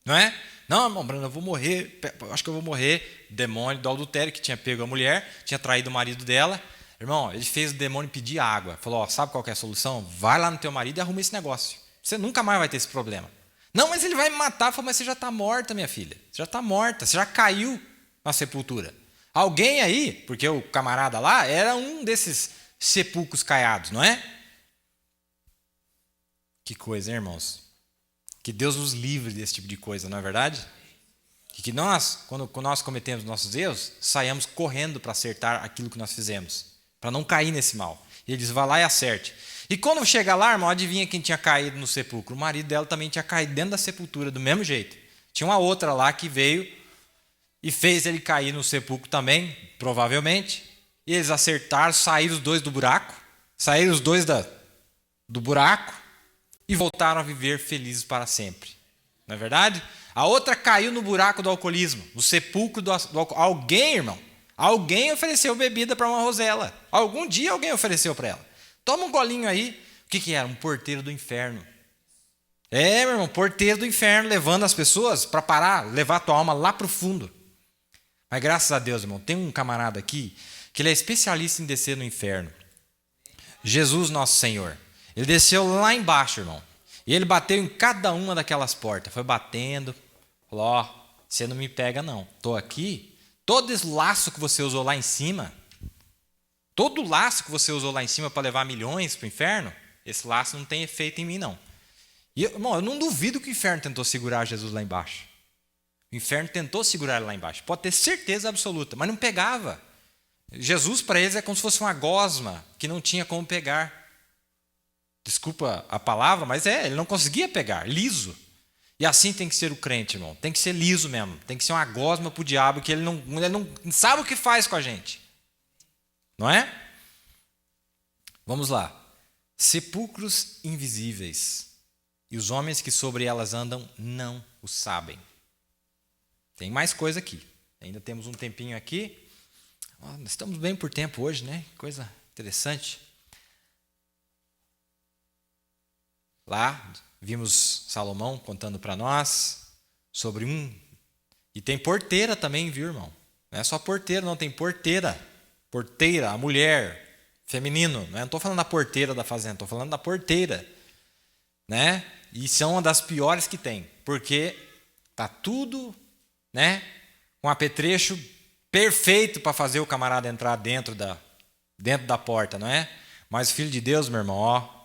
Não é? Não, irmão, Breno, eu vou morrer, acho que eu vou morrer. Demônio do adultério que tinha pego a mulher, tinha traído o marido dela. Irmão, ele fez o demônio pedir água. Falou, ó, sabe qual que é a solução? Vai lá no teu marido e arruma esse negócio. Você nunca mais vai ter esse problema. Não, mas ele vai me matar. Falou, mas você já está morta, minha filha. Você já está morta, você já caiu na sepultura. Alguém aí, porque o camarada lá era um desses sepulcros caiados, não é? Que coisa, hein, irmãos? Que Deus nos livre desse tipo de coisa, não é verdade? E que nós, quando nós cometemos nossos erros, saiamos correndo para acertar aquilo que nós fizemos, para não cair nesse mal. E ele diz, vá lá e acerte. E quando chega lá, irmão, adivinha quem tinha caído no sepulcro? O marido dela também tinha caído dentro da sepultura, do mesmo jeito. Tinha uma outra lá que veio e fez ele cair no sepulcro também, provavelmente. E eles acertaram, saíram os dois do buraco, saíram os dois do buraco e voltaram a viver felizes para sempre. Não é verdade? A outra caiu no buraco do alcoolismo, no sepulcro do alcoolismo. Alguém, irmão, alguém ofereceu bebida para uma Rosela. Algum dia alguém ofereceu para ela. Toma um golinho aí. O que era? Um porteiro do inferno. É, meu irmão, porteiro do inferno, levando as pessoas para parar, levar a tua alma lá para o fundo. Mas graças a Deus, irmão, tem um camarada aqui que ele é especialista em descer no inferno. Jesus, nosso Senhor. Ele desceu lá embaixo, irmão. E ele bateu em cada uma daquelas portas. Foi batendo. Falou, ó, você não me pega não. Estou aqui. Todo esse laço que você usou lá em cima, todo laço que você usou lá em cima para levar milhões para o inferno, esse laço não tem efeito em mim não. E, irmão, eu não duvido que o inferno tentou segurar Jesus lá embaixo. O inferno tentou segurar ele lá embaixo. Pode ter certeza absoluta, mas não pegava. Jesus para eles é como se fosse uma gosma que não tinha como pegar. Desculpa a palavra, mas ele não conseguia pegar, liso. E assim tem que ser o crente, irmão. Tem que ser liso mesmo. Tem que ser uma gosma para o diabo, que ele não sabe o que faz com a gente. Não é? Vamos lá. Sepulcros invisíveis. E os homens que sobre elas andam não o sabem. Tem mais coisa aqui. Ainda temos um tempinho aqui. Nós estamos bem por tempo hoje, né? Coisa interessante. Lá vimos Salomão contando para nós sobre e tem porteira também, viu, irmão? Não é só porteira, não, tem porteira. Porteira, a mulher, feminino. Não estou falando da porteira da fazenda, estou falando da porteira. Né? E são uma das piores que tem, porque tá tudo, né, com apetrecho perfeito para fazer o camarada entrar dentro da porta, não é? Mas o Filho de Deus, meu irmão, ó,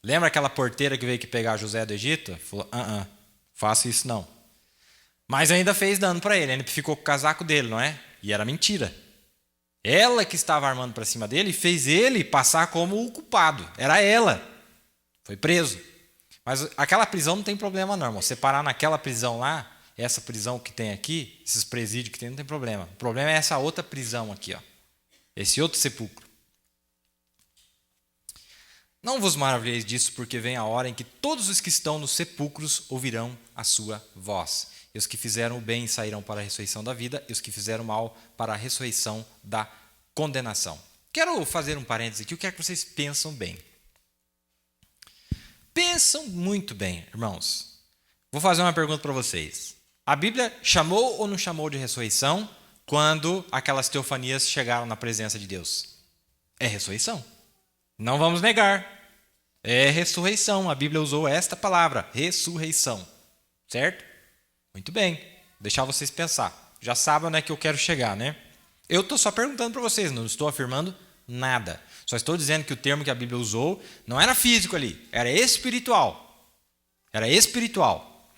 lembra aquela porteira que veio que pegar José do Egito? Falou, faço isso não. Mas ainda fez dano para ele, ainda ficou com o casaco dele, não é? E era mentira. Ela que estava armando para cima dele e fez ele passar como o culpado. Era ela. Foi preso. Mas aquela prisão não tem problema não, irmão. Você parar naquela prisão lá, essa prisão que tem aqui, esses presídios que tem, não tem problema. O problema é essa outra prisão aqui, ó. Esse outro sepulcro. Não vos maravilheis disso, porque vem a hora em que todos os que estão nos sepulcros ouvirão a sua voz. E os que fizeram o bem sairão para a ressurreição da vida, e os que fizeram o mal para a ressurreição da condenação. Quero fazer um parênteses aqui, o que é que vocês pensam bem? Pensam muito bem, irmãos. Vou fazer uma pergunta para vocês. A Bíblia chamou ou não chamou de ressurreição quando aquelas teofanias chegaram na presença de Deus? É ressurreição. Não vamos negar. É ressurreição. A Bíblia usou esta palavra, ressurreição. Certo? Muito bem. deixar vocês pensar. Já sabem onde é que eu quero chegar, né? Eu estou só perguntando para vocês, não estou afirmando nada. Só estou dizendo que o termo que a Bíblia usou não era físico ali, era espiritual. Era espiritual.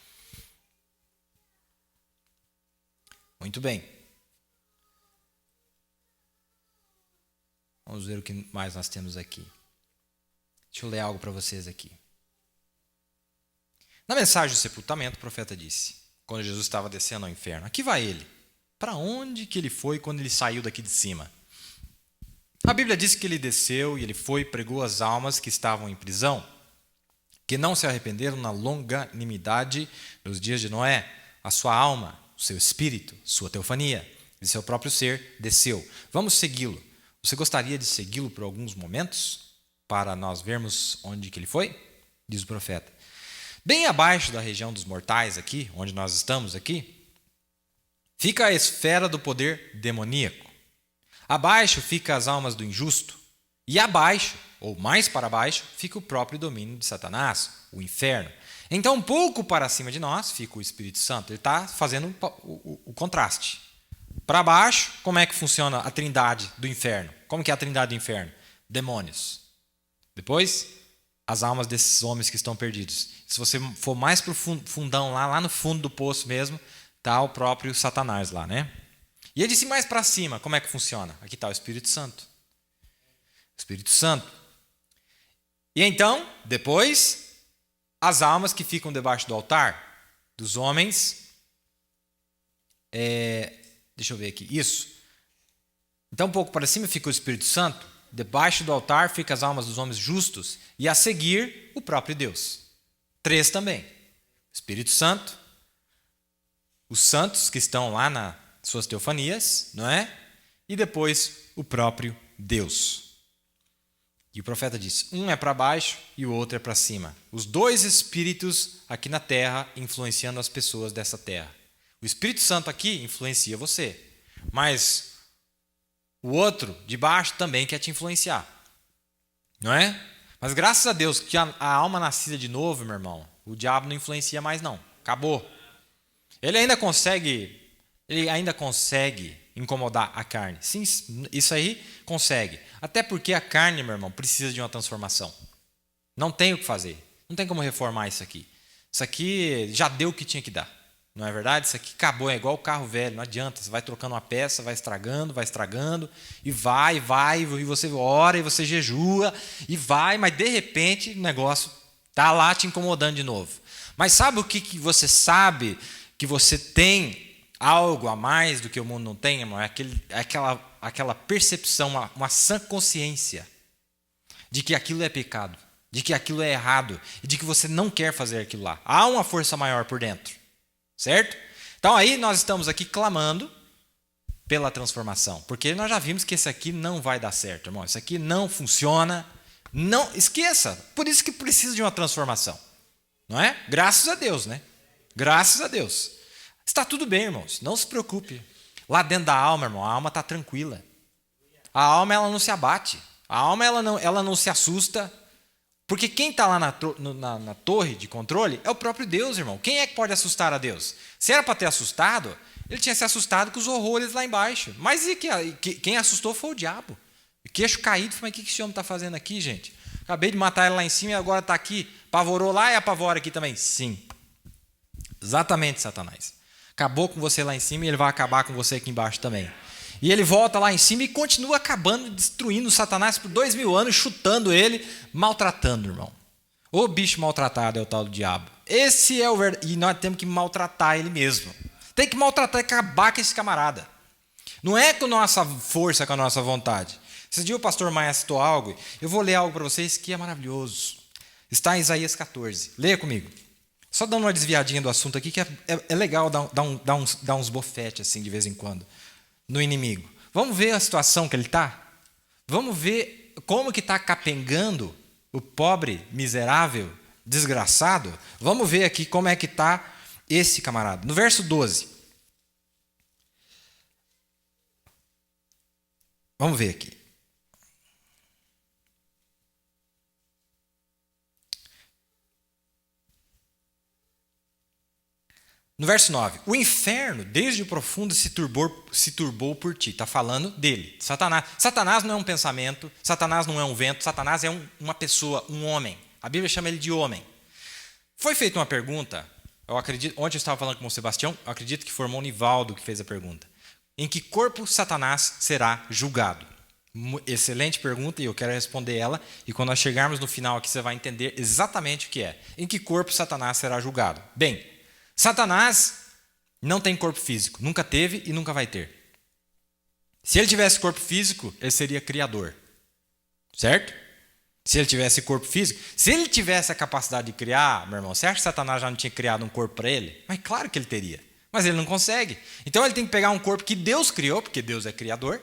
Muito bem. Vamos ver o que mais nós temos aqui. Deixa eu ler algo para vocês aqui. Na mensagem do sepultamento, o profeta disse, quando Jesus estava descendo ao inferno, aqui vai ele. Para onde que ele foi quando ele saiu daqui de cima? A Bíblia diz que ele desceu e ele foi e pregou às almas que estavam em prisão, que não se arrependeram na longanimidade dos dias de Noé. A sua alma, o seu espírito, sua teofania, de seu próprio ser, desceu. Vamos segui-lo. Você gostaria de segui-lo por alguns momentos, para nós vermos onde que ele foi? Diz o profeta. Bem abaixo da região dos mortais aqui, onde nós estamos aqui, fica a esfera do poder demoníaco. Abaixo fica as almas do injusto. E abaixo, ou mais para baixo, fica o próprio domínio de Satanás, o inferno. Então, um pouco para cima de nós fica o Espírito Santo. Ele está fazendo o contraste. Para baixo, como é que funciona a trindade do inferno? Como que é a trindade do inferno? Demônios. Depois, as almas desses homens que estão perdidos. Se você for mais para o fundão, lá no fundo do poço mesmo, está o próprio Satanás lá, né? E ele disse mais para cima, como é que funciona? Aqui está o Espírito Santo. Espírito Santo. E então, depois, as almas que ficam debaixo do altar dos homens. Deixa eu ver aqui. Isso. Então, um pouco para cima fica o Espírito Santo. Debaixo do altar ficam as almas dos homens justos. E a seguir, o próprio Deus. 3 também. Espírito Santo. Os santos que estão lá nas suas teofanias, não é? E depois, o próprio Deus. E o profeta diz, um é para baixo e o outro é para cima. Os 2 espíritos aqui na terra influenciando as pessoas dessa terra. O Espírito Santo aqui influencia você, mas o outro de baixo também quer te influenciar, não é? Mas graças a Deus que a alma nascida de novo, meu irmão, o diabo não influencia mais não, acabou. Ele ainda consegue incomodar a carne. Sim, isso aí consegue. Até porque a carne, meu irmão, precisa de uma transformação. Não tem o que fazer. Não tem como reformar isso aqui. Isso aqui já deu o que tinha que dar. Não é verdade? Isso aqui acabou, é igual o carro velho, não adianta. Você vai trocando uma peça, vai estragando, e você ora, e você jejua, e vai, mas de repente o negócio está lá te incomodando de novo. Mas sabe o que você sabe que você tem algo a mais do que o mundo não tem, irmão? É aquela percepção, uma sã consciência de que aquilo é pecado, de que aquilo é errado, e de que você não quer fazer aquilo lá. Há uma força maior por dentro. Certo? Então aí nós estamos aqui clamando pela transformação, porque nós já vimos que esse aqui não vai dar certo, irmão. Isso aqui não funciona, não esqueça. Por isso que precisa de uma transformação, não é? Graças a Deus, né? Graças a Deus. Está tudo bem, irmãos. Não se preocupe. Lá dentro da alma, irmão, a alma está tranquila. A alma ela não se abate. A alma ela não se assusta. Porque quem está lá na torre de controle é o próprio Deus, irmão. Quem é que pode assustar a Deus? Se era para ter assustado, ele tinha se assustado com os horrores lá embaixo. Mas quem assustou foi o diabo. O queixo caído, mas o que esse homem está fazendo aqui, gente? Acabei de matar ele lá em cima e agora está aqui. Apavorou lá e apavora aqui também. Sim. Exatamente, Satanás. Acabou com você lá em cima e ele vai acabar com você aqui embaixo também. E ele volta lá em cima e continua acabando, destruindo Satanás por 2000 anos, chutando ele, maltratando, irmão. O bicho maltratado é o tal do diabo. Esse é o verdade. E nós temos que maltratar ele mesmo. Tem que maltratar e acabar com esse camarada. Não é com a nossa força, com a nossa vontade. Esse dia o pastor Maia citou algo. Eu vou ler algo para vocês que é maravilhoso. Está em Isaías 14. Leia comigo. Só dando uma desviadinha do assunto aqui, que é legal dar uns bofetes assim de vez em quando no inimigo. Vamos ver a situação que ele está? Vamos ver como que está capengando o pobre, miserável, desgraçado? Vamos ver aqui como é que está esse camarada. No verso 12. Vamos ver aqui. No verso 9, o inferno, desde o profundo, se turbou por ti. Está falando dele, Satanás. Satanás não é um pensamento, Satanás não é um vento, Satanás é uma pessoa, um homem. A Bíblia chama ele de homem. Foi feita uma pergunta, eu acredito, ontem eu estava falando com o Sebastião, eu acredito que foi o irmão Nivaldo que fez a pergunta. Em que corpo Satanás será julgado? Excelente pergunta e eu quero responder ela. E quando nós chegarmos no final aqui, você vai entender exatamente o que é. Em que corpo Satanás será julgado? Bem, Satanás não tem corpo físico, nunca teve e nunca vai ter. Se ele tivesse corpo físico, ele seria criador, certo? Se ele tivesse corpo físico, se ele tivesse a capacidade de criar, meu irmão, você acha que Satanás já não tinha criado um corpo para ele? Mas claro que ele teria, mas ele não consegue. Então ele tem que pegar um corpo que Deus criou, porque Deus é criador,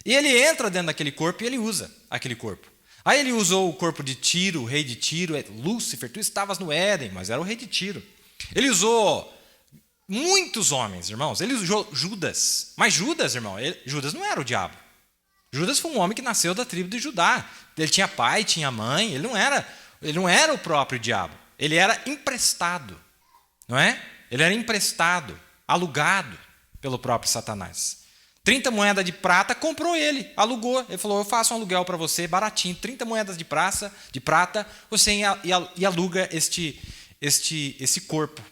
e ele entra dentro daquele corpo e ele usa aquele corpo. Aí ele usou o corpo de Tiro, o rei de Tiro, Lúcifer, tu estavas no Éden, mas era o rei de Tiro. Ele usou muitos homens, irmãos. Ele usou Judas. Mas Judas, irmão, Judas não era o diabo. Judas foi um homem que nasceu da tribo de Judá. Ele tinha pai, tinha mãe. Ele não era o próprio diabo. Ele era emprestado, não é? Ele era emprestado, alugado pelo próprio Satanás. 30 moedas de prata, comprou ele, alugou. Ele falou, eu faço um aluguel para você, baratinho. 30 moedas de prata, você e aluga esse corpo.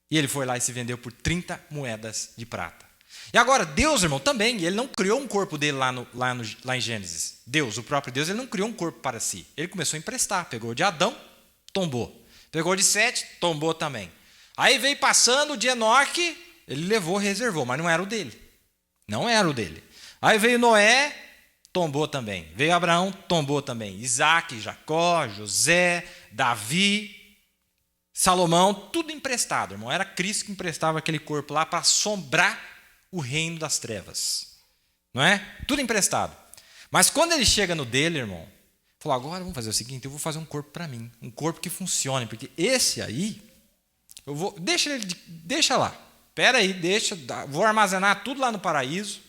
E ele foi lá e se vendeu por 30 moedas de prata. E agora, Deus, irmão, também, ele não criou um corpo dele lá em Gênesis. Deus, o próprio Deus, ele não criou um corpo para si. Ele começou a emprestar. Pegou de Adão, tombou. Pegou de Sete, tombou também. Aí veio passando o de Enoque, ele levou, reservou, mas não era o dele. Não era o dele. Aí veio Noé, tombou também. Veio Abraão, tombou também. Isaac, Jacó, José, Davi, Salomão, tudo emprestado, irmão. Era Cristo que emprestava aquele corpo lá para assombrar o reino das trevas. Não é? Tudo emprestado. Mas quando ele chega no dele, irmão, falou, agora vamos fazer o seguinte, eu vou fazer um corpo para mim. Um corpo que funcione, porque esse aí, deixa lá. Espera aí, vou armazenar tudo lá no paraíso.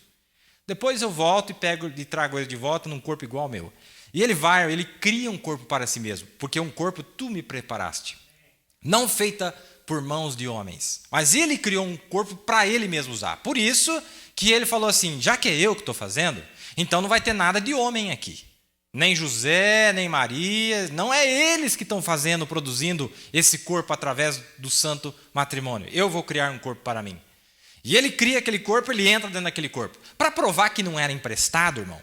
Depois eu volto e trago ele de volta num corpo igual ao meu. E ele cria um corpo para si mesmo, porque um corpo tu me preparaste. Não feita por mãos de homens. Mas ele criou um corpo para ele mesmo usar. Por isso que ele falou assim, já que é eu que estou fazendo, então não vai ter nada de homem aqui. Nem José, nem Maria, não é eles que estão produzindo esse corpo através do santo matrimônio. Eu vou criar um corpo para mim. E ele cria aquele corpo, ele entra dentro daquele corpo. Para provar que não era emprestado, irmão,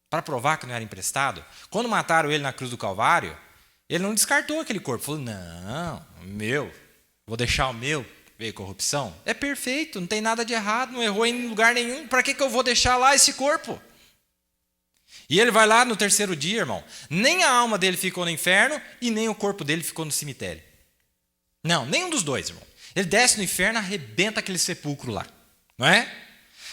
para provar que não era emprestado, quando mataram ele na cruz do Calvário, ele não descartou aquele corpo. Falou, não, vou deixar o meu, veio corrupção. É perfeito, não tem nada de errado, não errou em lugar nenhum. Para que eu vou deixar lá esse corpo? E ele vai lá no terceiro dia, irmão. Nem a alma dele ficou no inferno e nem o corpo dele ficou no cemitério. Não, nenhum dos dois, irmão. Ele desce no inferno, arrebenta aquele sepulcro lá, não é?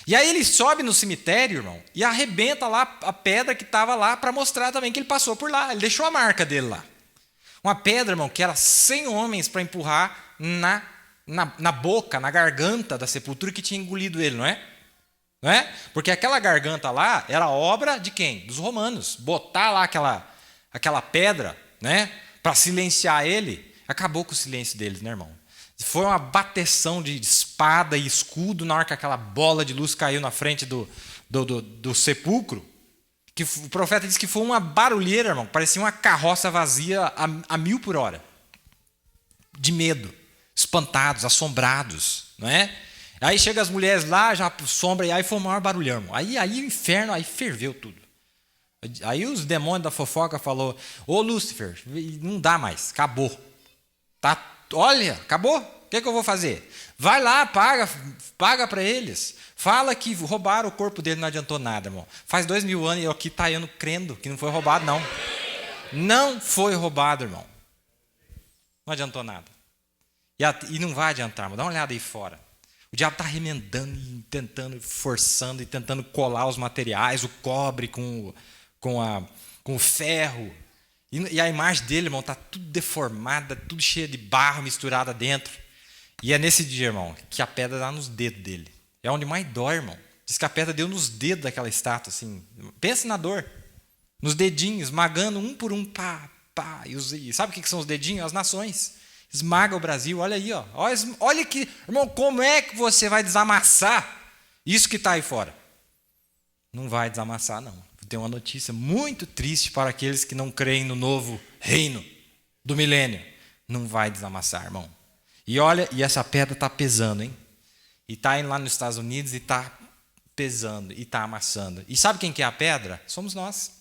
E aí ele sobe no cemitério, irmão, e arrebenta lá a pedra que estava lá para mostrar também que ele passou por lá. Ele deixou a marca dele lá. Uma pedra, irmão, que era 100 homens para empurrar na boca, na garganta da sepultura que tinha engolido ele, não é? Não é? Porque aquela garganta lá era obra de quem? Dos romanos. Botar lá aquela pedra, né, para silenciar ele, acabou com o silêncio deles, né, irmão? Foi uma bateção de espada e escudo na hora que aquela bola de luz caiu na frente do sepulcro. Que o profeta disse que foi uma barulheira, irmão. Parecia uma carroça vazia a 1000 por hora. De medo. Espantados, assombrados, não é? Aí chega as mulheres lá, já sombra, e aí foi o maior barulhão, irmão. Aí o inferno, aí ferveu tudo. Aí os demônios da fofoca falou, ô Lúcifer, não dá mais, acabou. Tá, olha, acabou, o que eu vou fazer? Vai lá, paga para eles. Fala que roubaram o corpo dele, não adiantou nada, irmão. Faz 2000 anos e eu aqui taiando crendo que não foi roubado, não. Não foi roubado, irmão. Não adiantou nada. E não vai adiantar, irmão. Dá uma olhada aí fora. O diabo está remendando, tentando, forçando e tentando colar os materiais, o cobre com o ferro. E a imagem dele, irmão, está tudo deformada, tudo cheia de barro misturada dentro. E é nesse dia, irmão, que a pedra dá nos dedos dele. É onde mais dói, irmão. Diz que a pedra deu nos dedos daquela estátua, assim. Pensa na dor. Nos dedinhos, esmagando um por um, pá. E sabe o que são os dedinhos? As nações. esmaga o Brasil. Olha aí, ó. Olha que, irmão, como é que você vai desamassar isso que está aí fora? Não vai desamassar, não. Tem uma notícia muito triste para aqueles que não creem no novo reino do milênio. Não vai desamassar, irmão. E olha, e essa pedra está pesando, hein? E está indo lá nos Estados Unidos e está pesando, e está amassando. E sabe quem que é a pedra? Somos nós.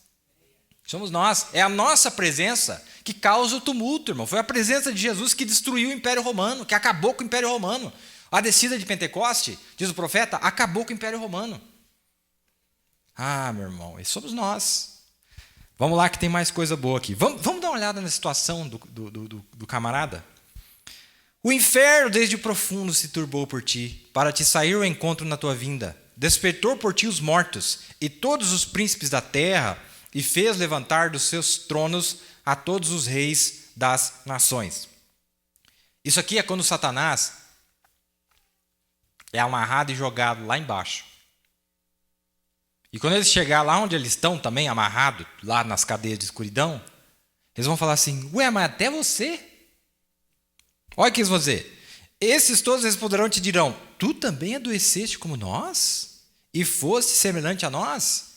Somos nós. É a nossa presença que causa o tumulto, irmão. Foi a presença de Jesus que destruiu o Império Romano, que acabou com o Império Romano. A descida de Pentecoste, diz o profeta, acabou com o Império Romano. Ah, meu irmão, e somos nós. Vamos lá que tem mais coisa boa aqui. Vamos dar uma olhada na situação do camarada? O inferno desde o profundo se turbou por ti, para te sair ao encontro na tua vinda. Despertou por ti os mortos e todos os príncipes da terra, e fez levantar dos seus tronos a todos os reis das nações. Isso aqui é quando Satanás é amarrado e jogado lá embaixo. E quando eles chegar lá onde eles estão também, amarrados, lá nas cadeias de escuridão, eles vão falar assim, ué, mas até você? Olha o que eles vão dizer. Esses todos responderão e te dirão, tu também adoeceste como nós? E foste semelhante a nós?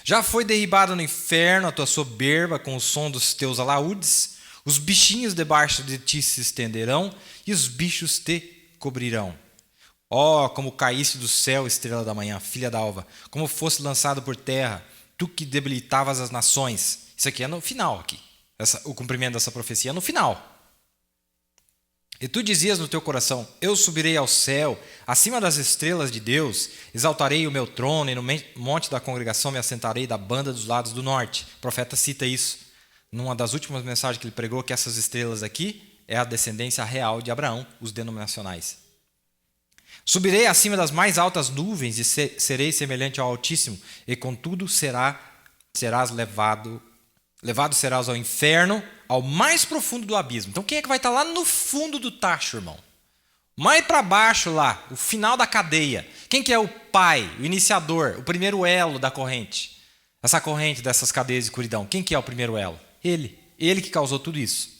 Já foi derribado no inferno a tua soberba com o som dos teus alaúdes, os bichinhos debaixo de ti se estenderão e os bichos te cobrirão. Ó, como caíste do céu, estrela da manhã, filha da alva, como fosse lançado por terra, tu que debilitavas as nações. Isso aqui é no final, aqui. O cumprimento dessa profecia é no final. E tu dizias no teu coração, eu subirei ao céu, acima das estrelas de Deus, exaltarei o meu trono e no monte da congregação me assentarei da banda dos lados do norte. O profeta cita isso numa das últimas mensagens que ele pregou, que essas estrelas aqui é a descendência real de Abraão, os denominacionais. Subirei acima das mais altas nuvens e serei semelhante ao Altíssimo, e contudo serás levado serás ao inferno, ao mais profundo do abismo. Então quem é que vai estar lá no fundo do tacho, irmão? Mais para baixo lá, o final da cadeia. Quem que é o pai, o iniciador, o primeiro elo da corrente? Essa corrente dessas cadeias de escuridão. Quem que é o primeiro elo? Ele. Ele que causou tudo isso.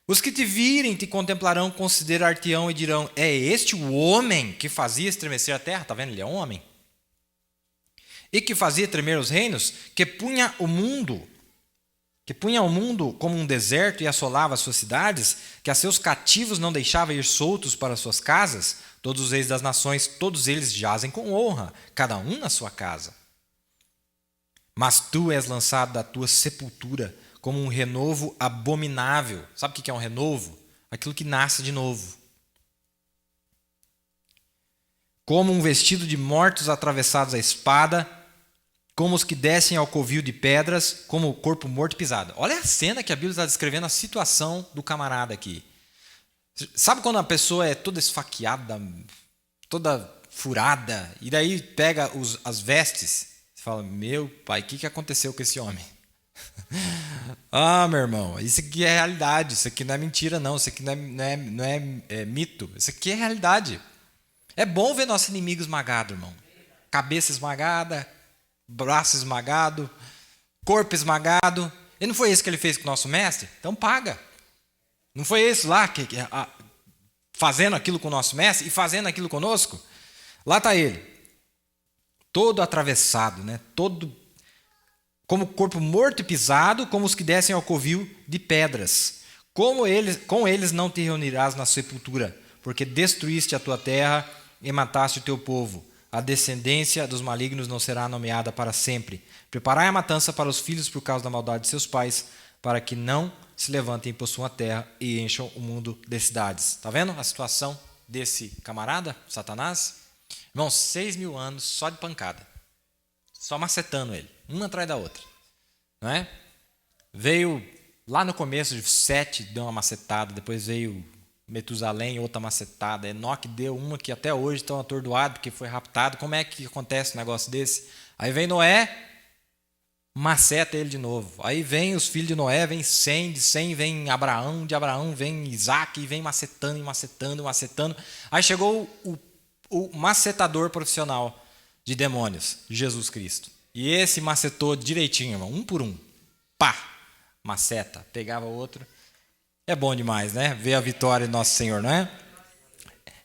Os que te virem te contemplarão, considerar-te-ão e dirão, é este o homem que fazia estremecer a terra? Está vendo? Ele é um homem. E que fazia tremer os reinos, que punha o mundo como um deserto e assolava as suas cidades, que a seus cativos não deixava ir soltos para suas casas, todos os reis das nações, todos eles jazem com honra, cada um na sua casa. Mas tu és lançado da tua sepultura como um renovo abominável. Sabe o que é um renovo? Aquilo que nasce de novo. Como um vestido de mortos atravessados à espada, como os que descem ao covil de pedras, como o corpo morto e pisado. Olha a cena que a Bíblia está descrevendo, a situação do camarada aqui. Sabe quando a pessoa é toda esfaqueada, toda furada, e daí pega as vestes e fala, meu pai, o que aconteceu com esse homem? Ah, meu irmão, isso aqui é realidade, isso aqui não é mentira não, isso aqui não é mito, isso aqui é realidade. É bom ver nosso inimigo esmagado, irmão. Cabeça esmagada, braço esmagado, corpo esmagado. E não foi isso que ele fez com o nosso mestre? Então paga. Não foi esse lá fazendo aquilo com o nosso mestre e fazendo aquilo conosco? Lá está ele, todo atravessado, né? Todo como corpo morto e pisado, como os que descem ao covil de pedras. Com eles não te reunirás na sepultura, porque destruíste a tua terra e mataste o teu povo. A descendência dos malignos não será nomeada para sempre. Preparai a matança para os filhos por causa da maldade de seus pais, para que não se levantem e possuam a terra e encham o mundo de cidades. Está vendo a situação desse camarada, Satanás? Irmão, 6.000 anos só de pancada. Só macetando ele, uma atrás da outra. Não é? Veio lá no começo de 7, deu uma macetada, depois veio Metusalém, outra macetada. Enoque deu uma que até hoje estão atordoados porque foi raptado. Como é que acontece um negócio desse? Aí vem Noé, maceta ele de novo. Aí vem os filhos de Noé, vem Sem, de Sem vem Abraão, de Abraão vem Isaac, e vem macetando, macetando, macetando. Aí chegou o macetador profissional de demônios, Jesus Cristo. E esse macetou direitinho, irmão, um por um. Pá! Maceta. Pegava outro, É bom demais, né? Ver a vitória de nosso Senhor, não é?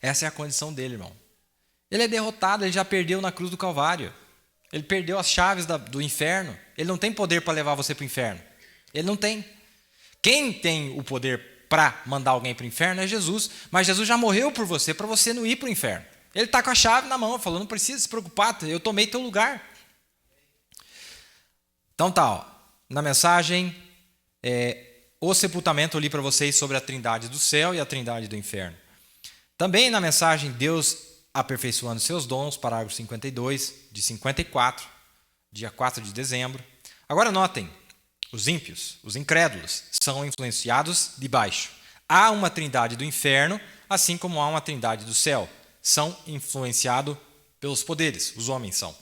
Essa é a condição dele, irmão. Ele é derrotado, ele já perdeu na cruz do Calvário. Ele perdeu as chaves do inferno. Ele não tem poder para levar você para o inferno. Ele não tem. Quem tem o poder para mandar alguém para o inferno é Jesus. Mas Jesus já morreu por você, para você não ir para o inferno. Ele está com a chave na mão, falou, não precisa se preocupar, eu tomei teu lugar. Então tá, ó, na mensagem, o sepultamento eu li para vocês sobre a trindade do céu e a trindade do inferno. Também na mensagem, Deus aperfeiçoando seus dons, parágrafo 52, de 54, dia 4 de dezembro. Agora notem, os ímpios, os incrédulos, são influenciados de baixo. Há uma trindade do inferno, assim como há uma trindade do céu. São influenciados pelos poderes, os homens são.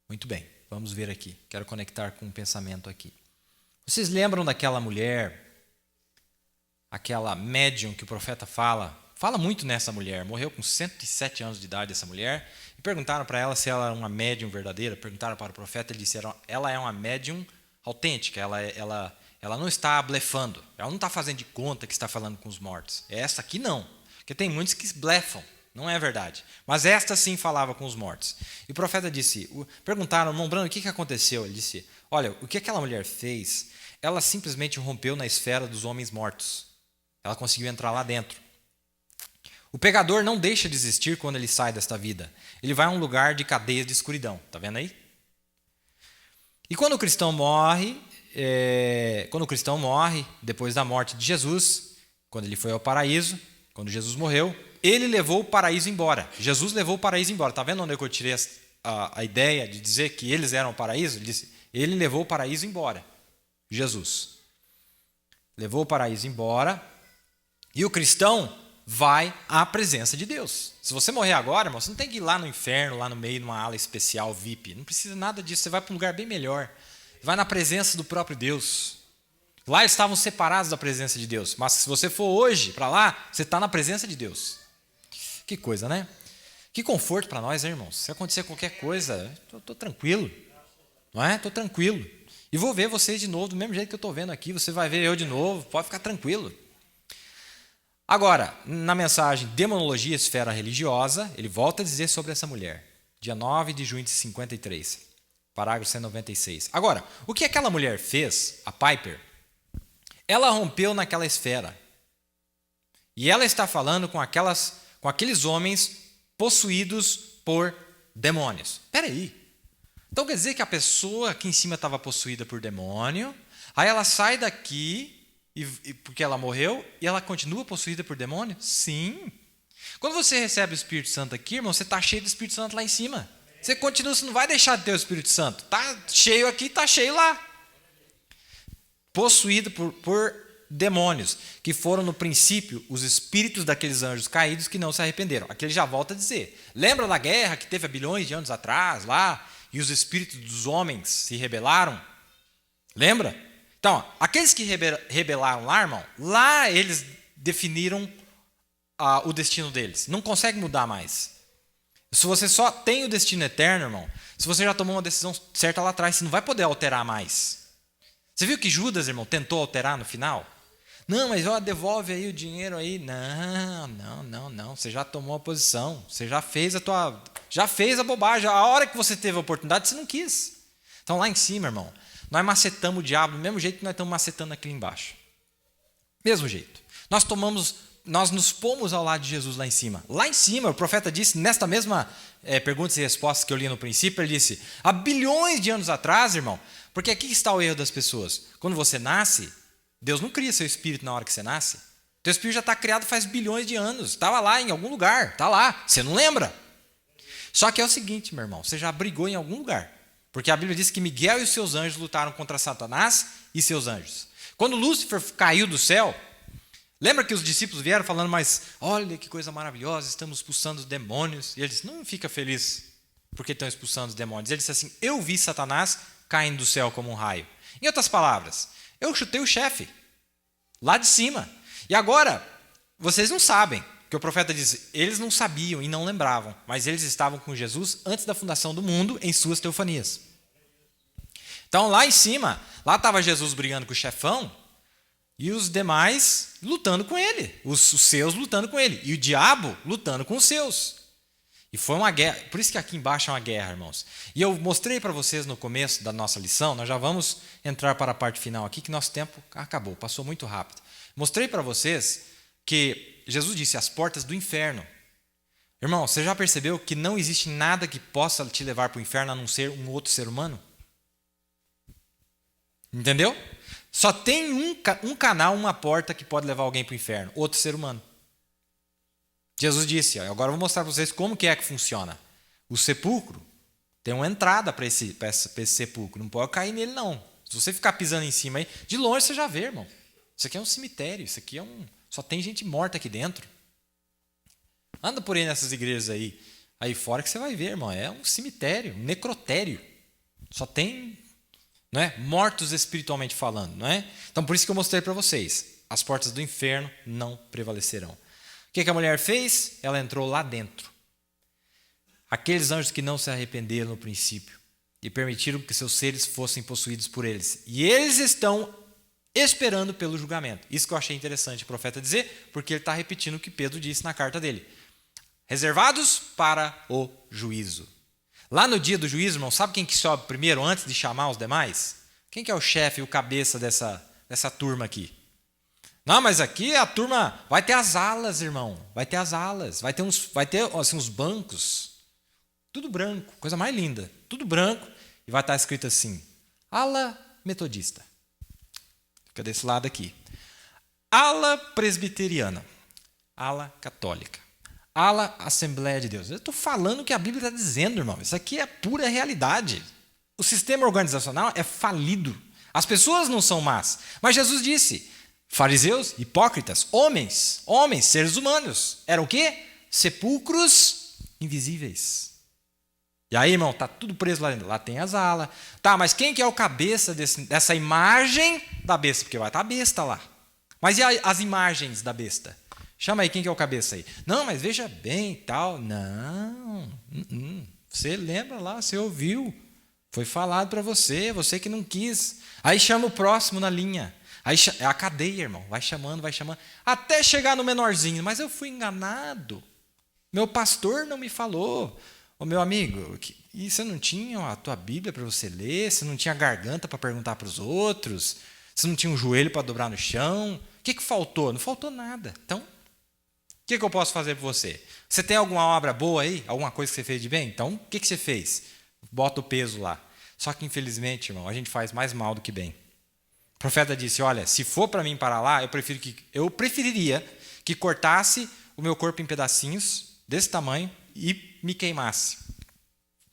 Muito bem, vamos ver aqui. Quero conectar com um pensamento aqui. Vocês lembram daquela mulher, aquela médium que o profeta fala muito nessa mulher, morreu com 107 anos de idade essa mulher, e perguntaram para ela se ela era uma médium verdadeira, perguntaram para o profeta, ele disse, ela é uma médium autêntica, ela não está blefando, ela não está fazendo de conta que está falando com os mortos. Essa aqui não, porque tem muitos que blefam, não é verdade. Mas esta sim falava com os mortos. E o profeta disse, perguntaram, irmão Brando, o que aconteceu? Ele disse, olha, o que aquela mulher fez, ela simplesmente rompeu na esfera dos homens mortos. Ela conseguiu entrar lá dentro. O pecador não deixa de existir quando ele sai desta vida. Ele vai a um lugar de cadeia de escuridão. Está vendo aí? E quando o cristão morre, depois da morte de Jesus, quando ele foi ao paraíso, quando Jesus morreu, ele levou o paraíso embora. Jesus levou o paraíso embora. Está vendo onde eu tirei a ideia de dizer que eles eram o paraíso? Ele disse, ele levou o paraíso embora. Jesus levou o paraíso embora e o cristão vai à presença de Deus. Se você morrer agora, irmão, você não tem que ir lá no inferno, lá no meio, numa ala especial VIP. Não precisa nada disso. Você vai para um lugar bem melhor. Vai na presença do próprio Deus. Lá eles estavam separados da presença de Deus. Mas se você for hoje para lá, você está na presença de Deus. Que coisa, né? Que conforto para nós, hein, irmãos? Se acontecer qualquer coisa, estou tranquilo. Não é? Estou tranquilo. E vou ver vocês de novo, do mesmo jeito que eu estou vendo aqui. Você vai ver eu de novo. Pode ficar tranquilo. Agora, na mensagem Demonologia e Esfera Religiosa, ele volta a dizer sobre essa mulher. Dia 9 de junho de 53, parágrafo 196. Agora, o que aquela mulher fez, a Piper, ela rompeu naquela esfera. E ela está falando com aqueles homens possuídos por demônios. Espera aí. Então quer dizer que a pessoa aqui em cima estava possuída por demônio, aí ela sai daqui... porque ela morreu e ela continua possuída por demônio? Sim. Quando você recebe o Espírito Santo aqui, irmão, você está cheio do Espírito Santo lá em cima. Você não vai deixar de ter o Espírito Santo. Está cheio aqui, está cheio lá. Possuído por demônios, que foram no princípio os espíritos daqueles anjos caídos que não se arrependeram. Aqui ele já volta a dizer. Lembra da guerra que teve há bilhões de anos atrás, lá, e os espíritos dos homens se rebelaram? Lembra? Então, aqueles que rebelaram lá, irmão, lá eles definiram o destino deles. Não consegue mudar mais. Se você só tem o destino eterno, irmão, se você já tomou uma decisão certa lá atrás, você não vai poder alterar mais. Você viu que Judas, irmão, tentou alterar no final? Não, mas devolve aí o dinheiro aí. Não. Você já tomou a posição. Você já fez a bobagem. A hora que você teve a oportunidade, você não quis. Então, lá em cima, irmão, nós macetamos o diabo do mesmo jeito que nós estamos macetando aqui embaixo. Mesmo jeito. Nós nos pomos ao lado de Jesus lá em cima. Lá em cima, o profeta disse, nesta mesma perguntas e respostas que eu li no princípio, ele disse, há bilhões de anos atrás, irmão, porque aqui está o erro das pessoas. Quando você nasce, Deus não cria seu espírito na hora que você nasce. Teu espírito já está criado faz bilhões de anos. Estava lá em algum lugar. Está lá. Você não lembra. Só que é o seguinte, meu irmão, você já brigou em algum lugar. Porque a Bíblia diz que Miguel e os seus anjos lutaram contra Satanás e seus anjos. Quando Lúcifer caiu do céu, lembra que os discípulos vieram falando, mas olha que coisa maravilhosa, estamos expulsando os demônios. E ele disse, não fica feliz porque estão expulsando os demônios. Ele disse assim, eu vi Satanás caindo do céu como um raio. Em outras palavras, eu chutei o chefe, lá de cima. E agora, vocês não sabem, que o profeta diz, eles não sabiam e não lembravam, mas eles estavam com Jesus antes da fundação do mundo em suas teofanias. Então lá em cima, lá estava Jesus brigando com o chefão e os demais lutando com ele. Os seus lutando com ele. E o diabo lutando com os seus. E foi uma guerra. Por isso que aqui embaixo é uma guerra, irmãos. E eu mostrei para vocês no começo da nossa lição, nós já vamos entrar para a parte final aqui, que nosso tempo acabou, passou muito rápido. Mostrei para vocês que Jesus disse as portas do inferno. Irmão, você já percebeu que não existe nada que possa te levar para o inferno a não ser um outro ser humano? Entendeu? Só tem um canal, uma porta que pode levar alguém para o inferno. Outro ser humano. Jesus disse, agora eu vou mostrar para vocês como que é que funciona. O sepulcro tem uma entrada para esse sepulcro. Não pode cair nele, não. Se você ficar pisando em cima aí, de longe você já vê, irmão. Isso aqui é um cemitério. Isso aqui só tem gente morta aqui dentro. Anda por aí nessas igrejas aí fora que você vai ver, irmão. É um cemitério, um necrotério. Só tem, não é, mortos espiritualmente falando, não é? Então por isso que eu mostrei para vocês. As portas do inferno não prevalecerão. O que a mulher fez? Ela entrou lá dentro. Aqueles anjos que não se arrependeram no princípio e permitiram que seus seres fossem possuídos por eles. E eles estão esperando pelo julgamento. Isso que eu achei interessante o profeta dizer, porque ele está repetindo o que Pedro disse na carta dele. Reservados para o juízo. Lá no dia do juízo, irmão, sabe quem que sobe primeiro antes de chamar os demais? Quem que é o chefe, o cabeça dessa turma aqui? Não, mas aqui a turma vai ter as alas, irmão. Vai ter as alas. Vai ter assim, uns bancos. Tudo branco, coisa mais linda. Tudo branco. E vai estar escrito assim: ala metodista. Fica desse lado aqui. Ala presbiteriana. Ala católica. Ala Assembleia de Deus. Eu estou falando o que a Bíblia está dizendo, irmão. Isso aqui é pura realidade. O sistema organizacional é falido. As pessoas não são más. Mas Jesus disse, fariseus, hipócritas, homens, seres humanos. Eram o quê? Sepulcros invisíveis. E aí, irmão, está tudo preso lá dentro. Lá tem as alas. Tá, mas quem que é o cabeça dessa imagem da besta? Porque vai estar a besta lá. Mas e as imagens da besta? Chama aí, quem que é o cabeça aí? Não, mas veja bem e tal. Não. Você lembra lá, você ouviu. Foi falado para você que não quis. Aí chama o próximo na linha. Aí é a cadeia, irmão. Vai chamando. Até chegar no menorzinho. Mas eu fui enganado. Meu pastor não me falou. Ô, meu amigo, e você não tinha a tua Bíblia para você ler? Você não tinha garganta para perguntar para os outros? Você não tinha um joelho para dobrar no chão? O que faltou? Não faltou nada. Então, o que eu posso fazer por você? Você tem alguma obra boa aí? Alguma coisa que você fez de bem? Então, o que você fez? Bota o peso lá. Só que, infelizmente, irmão, a gente faz mais mal do que bem. O profeta disse, olha, se for para mim parar lá, eu preferiria que cortasse o meu corpo em pedacinhos desse tamanho e me queimasse,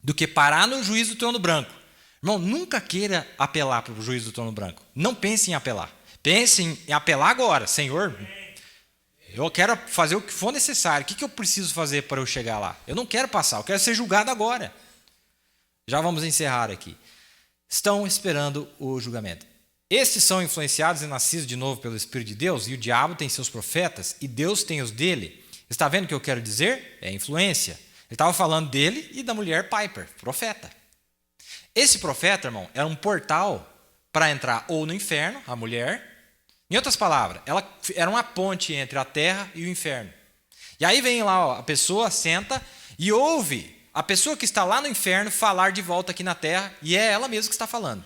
do que parar no juízo do trono branco. Irmão, nunca queira apelar para o juízo do trono branco. Não pense em apelar. Pense em apelar agora. Senhor, eu quero fazer o que for necessário. O que eu preciso fazer para eu chegar lá? Eu não quero passar, eu quero ser julgado agora. Já vamos encerrar aqui. Estão esperando o julgamento. Estes são influenciados e nascidos de novo pelo Espírito de Deus, e o diabo tem seus profetas, e Deus tem os dele. Está vendo o que eu quero dizer? É influência. Ele estava falando dele e da mulher Piper, profeta. Esse profeta, irmão, era um portal para entrar ou no inferno, a mulher. Em outras palavras, ela era uma ponte entre a terra e o inferno. E aí vem lá, a pessoa senta e ouve a pessoa que está lá no inferno falar de volta aqui na terra, e é ela mesma que está falando.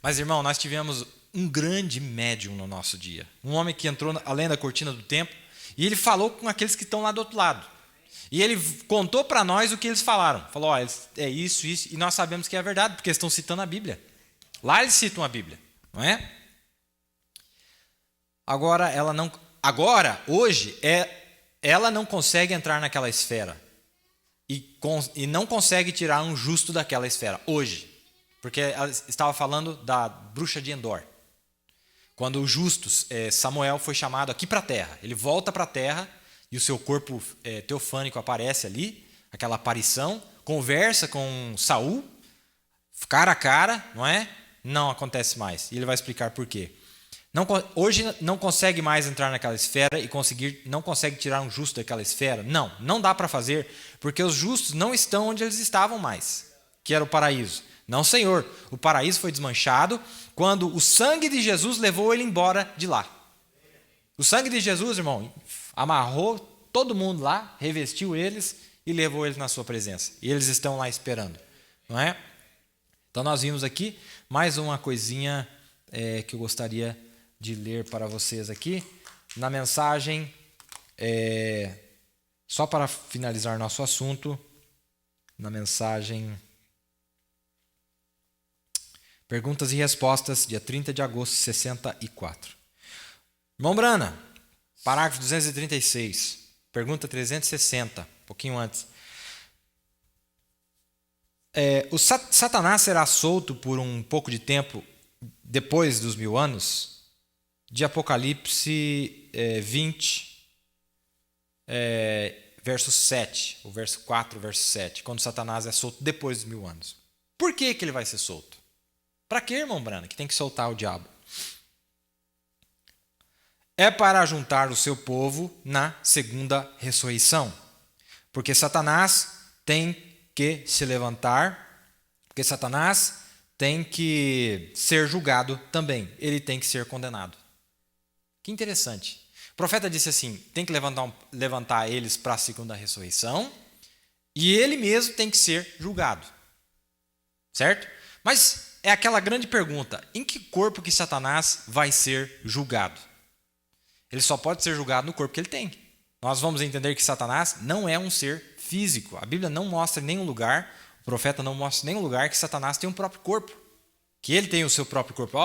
Mas, irmão, nós tivemos um grande médium no nosso dia. Um homem que entrou além da cortina do templo e ele falou com aqueles que estão lá do outro lado. E ele contou para nós o que eles falaram. Falou, ó, é isso, e nós sabemos que é verdade, porque eles estão citando a Bíblia. Lá eles citam a Bíblia, não é? Hoje, ela não consegue entrar naquela esfera. E não consegue tirar um justo daquela esfera, hoje. Porque ela estava falando da bruxa de Endor. Quando o justo Samuel foi chamado aqui para a terra. Ele volta para a terra e o seu corpo teofânico aparece ali, aquela aparição, conversa com Saul, cara a cara, não é? Não acontece mais. E ele vai explicar por quê. Hoje não consegue mais entrar naquela esfera e não consegue tirar um justo daquela esfera. Não dá para fazer, porque os justos não estão onde eles estavam mais. que era o paraíso. Não, Senhor. O paraíso foi desmanchado quando o sangue de Jesus levou ele embora de lá. O sangue de Jesus, irmão, amarrou todo mundo lá, revestiu eles e levou eles na sua presença. E eles estão lá esperando, não é? Então nós vimos aqui mais uma coisinha que eu gostaria de ler para vocês aqui. Na mensagem, só para finalizar nosso assunto, na mensagem Perguntas e Respostas, dia 30 de agosto de 64. Irmão Brana, parágrafo 236, pergunta 360, um pouquinho antes. O Satanás será solto por um pouco de tempo depois dos 1000 anos? De Apocalipse 20, verso 7, o verso 4, verso 7, quando Satanás é solto depois dos 1000 anos. Por que ele vai ser solto? Para que, irmão Brana, que tem que soltar o diabo? É para juntar o seu povo na segunda ressurreição. Porque Satanás tem que se levantar, porque Satanás tem que ser julgado também. Ele tem que ser condenado. Que interessante. O profeta disse assim, tem que levantar eles para a segunda ressurreição e ele mesmo tem que ser julgado. Certo? Mas é aquela grande pergunta, em que corpo que Satanás vai ser julgado? Ele só pode ser julgado no corpo que ele tem. Nós vamos entender que Satanás não é um ser físico. A Bíblia não mostra em nenhum lugar, o profeta não mostra em nenhum lugar que Satanás tem um próprio corpo. Que ele tem o seu próprio corpo.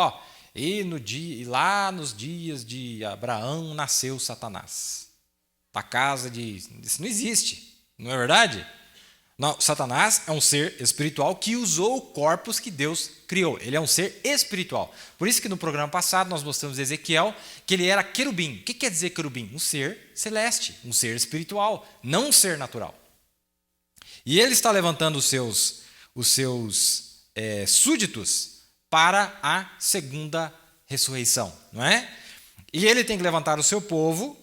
E lá nos dias de Abraão nasceu Satanás. Da casa de... Isso não existe, não é verdade? Não, Satanás é um ser espiritual que usou corpos que Deus criou. Ele é um ser espiritual. Por isso que no programa passado nós mostramos Ezequiel que ele era querubim. O que quer dizer querubim? Um ser celeste, um ser espiritual, não um ser natural. E ele está levantando os seus súditos para a segunda ressurreição, não é? E ele tem que levantar o seu povo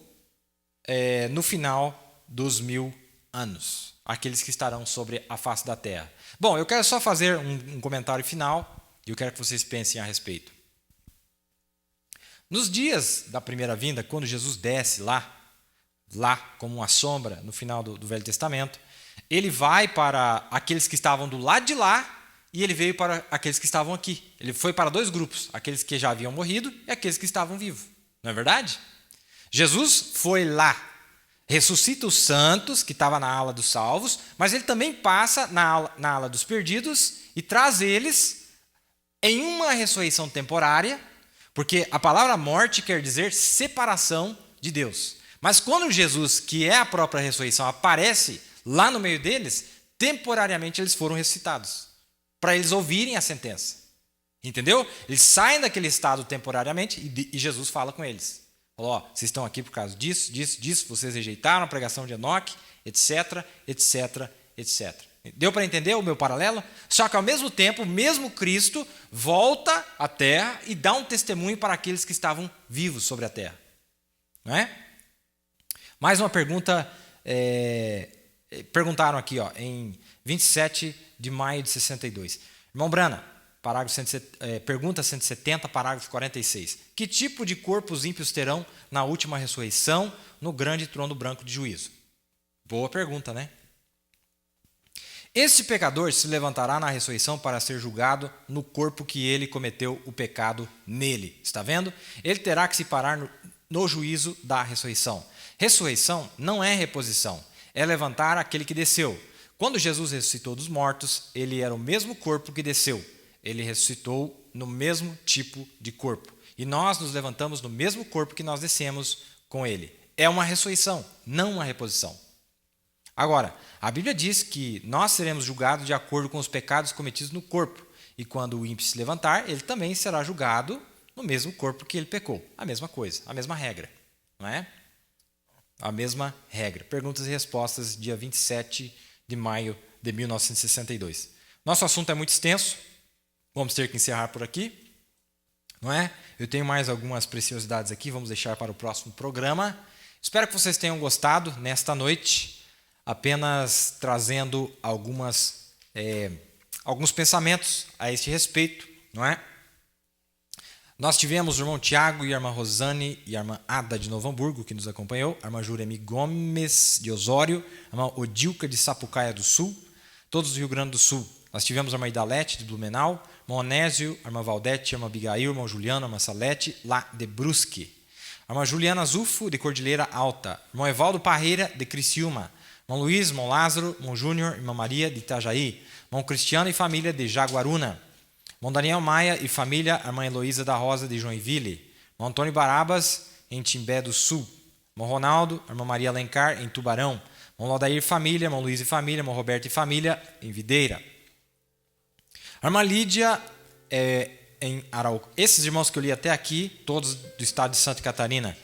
no final dos 1000 anos. Aqueles que estarão sobre a face da terra. Bom, eu quero só fazer um comentário final e eu quero que vocês pensem a respeito. Nos dias da primeira vinda, quando Jesus desce lá como uma sombra no final do Velho Testamento, ele vai para aqueles que estavam do lado de lá e ele veio para aqueles que estavam aqui. Ele foi para 2 grupos, aqueles que já haviam morrido e aqueles que estavam vivos. Não é verdade? Jesus foi lá, ressuscita os santos, que estavam na ala dos salvos, mas ele também passa na ala dos perdidos e traz eles em uma ressurreição temporária, porque a palavra morte quer dizer separação de Deus. Mas quando Jesus, que é a própria ressurreição, aparece lá no meio deles, temporariamente eles foram ressuscitados, para eles ouvirem a sentença. Entendeu? Eles saem daquele estado temporariamente e Jesus fala com eles. Falou, vocês estão aqui por causa disso, vocês rejeitaram a pregação de Enoque, etc, etc, etc. Deu para entender o meu paralelo? Só que ao mesmo tempo, o mesmo Cristo volta à terra e dá um testemunho para aqueles que estavam vivos sobre a terra. Não é? Mais uma pergunta, perguntaram aqui em 27 de maio de 62. Irmão Brana, pergunta 170, parágrafo 46. Que tipo de corpo os ímpios terão na última ressurreição, no grande trono branco de juízo? Boa pergunta, né? Este pecador se levantará na ressurreição para ser julgado no corpo que ele cometeu o pecado nele. Está vendo? Ele terá que se parar no juízo da ressurreição. Ressurreição não é reposição, é levantar aquele que desceu. Quando Jesus ressuscitou dos mortos, ele era o mesmo corpo que desceu. Ele ressuscitou no mesmo tipo de corpo. E nós nos levantamos no mesmo corpo que nós descemos com ele. É uma ressurreição, não uma reposição. Agora, a Bíblia diz que nós seremos julgados de acordo com os pecados cometidos no corpo. E quando o ímpio se levantar, ele também será julgado no mesmo corpo que ele pecou. A mesma coisa, a mesma regra. Não é? A mesma regra. Perguntas e respostas, dia 27 de maio de 1962. Nosso assunto é muito extenso. Vamos ter que encerrar por aqui, não é? Eu tenho mais algumas preciosidades aqui, vamos deixar para o próximo programa. Espero que vocês tenham gostado nesta noite, apenas trazendo algumas alguns pensamentos a este respeito, não é? Nós tivemos o irmão Tiago e a irmã Rosane e a irmã Ada de Novo Hamburgo, que nos acompanhou, a irmã Juremi Gomes de Osório, a irmã Odilca de Sapucaia do Sul, todos do Rio Grande do Sul. Nós tivemos a irmã Idalete de Blumenau, irmão Onésio, a irmã Valdete, a irmã Abigail, irmão Juliano, a irmã Salete, lá de Brusque. A irmã Juliana Zufo, de Cordilheira Alta, irmão Evaldo Parreira, de Criciúma, irmão Luiz, irmão Lázaro, irmão Júnior, irmã Maria, de Itajaí, irmão Cristiano e família, de Jaguaruna, irmão Daniel Maia e família, a irmã Heloísa da Rosa, de Joinville, irmão Antônio Barabas, em Timbé do Sul, irmão Ronaldo, a irmã Maria Alencar, em Tubarão, irmão Laudair e família, irmão Luiz e família, irmão Roberto e família, em Videira. A irmã Lídia, em Araucária. Esses irmãos que eu li até aqui, todos do estado de Santa Catarina.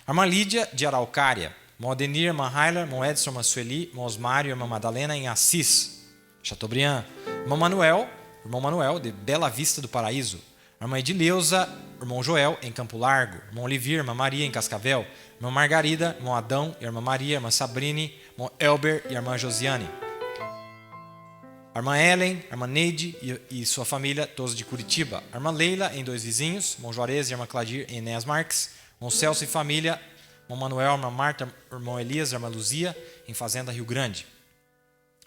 A irmã Lídia, de Araucária. Irmão Adenir, irmã Raila, irmão Edson, irmã Sueli, irmão Osmário, irmã Madalena, em Assis, Chateaubriand. Irmão Manuel, de Bela Vista do Paraíso. A irmã Edileuza, irmão Joel, em Campo Largo. Irmão Olivir, irmã Maria, em Cascavel. Irmã Margarida, irmão Adão, irmã Maria, irmã Sabrine, irmão Elber e a irmã Josiane. A irmã Ellen, a irmã Neide e sua família, todos de Curitiba. A irmã Leila, em Dois Vizinhos. Irmão Juarez e a irmã Cladir, em Enéas Marques. Irmão Celso e família. Irmão Manuel, irmã Marta, irmão Elias, irmã Luzia, em Fazenda Rio Grande.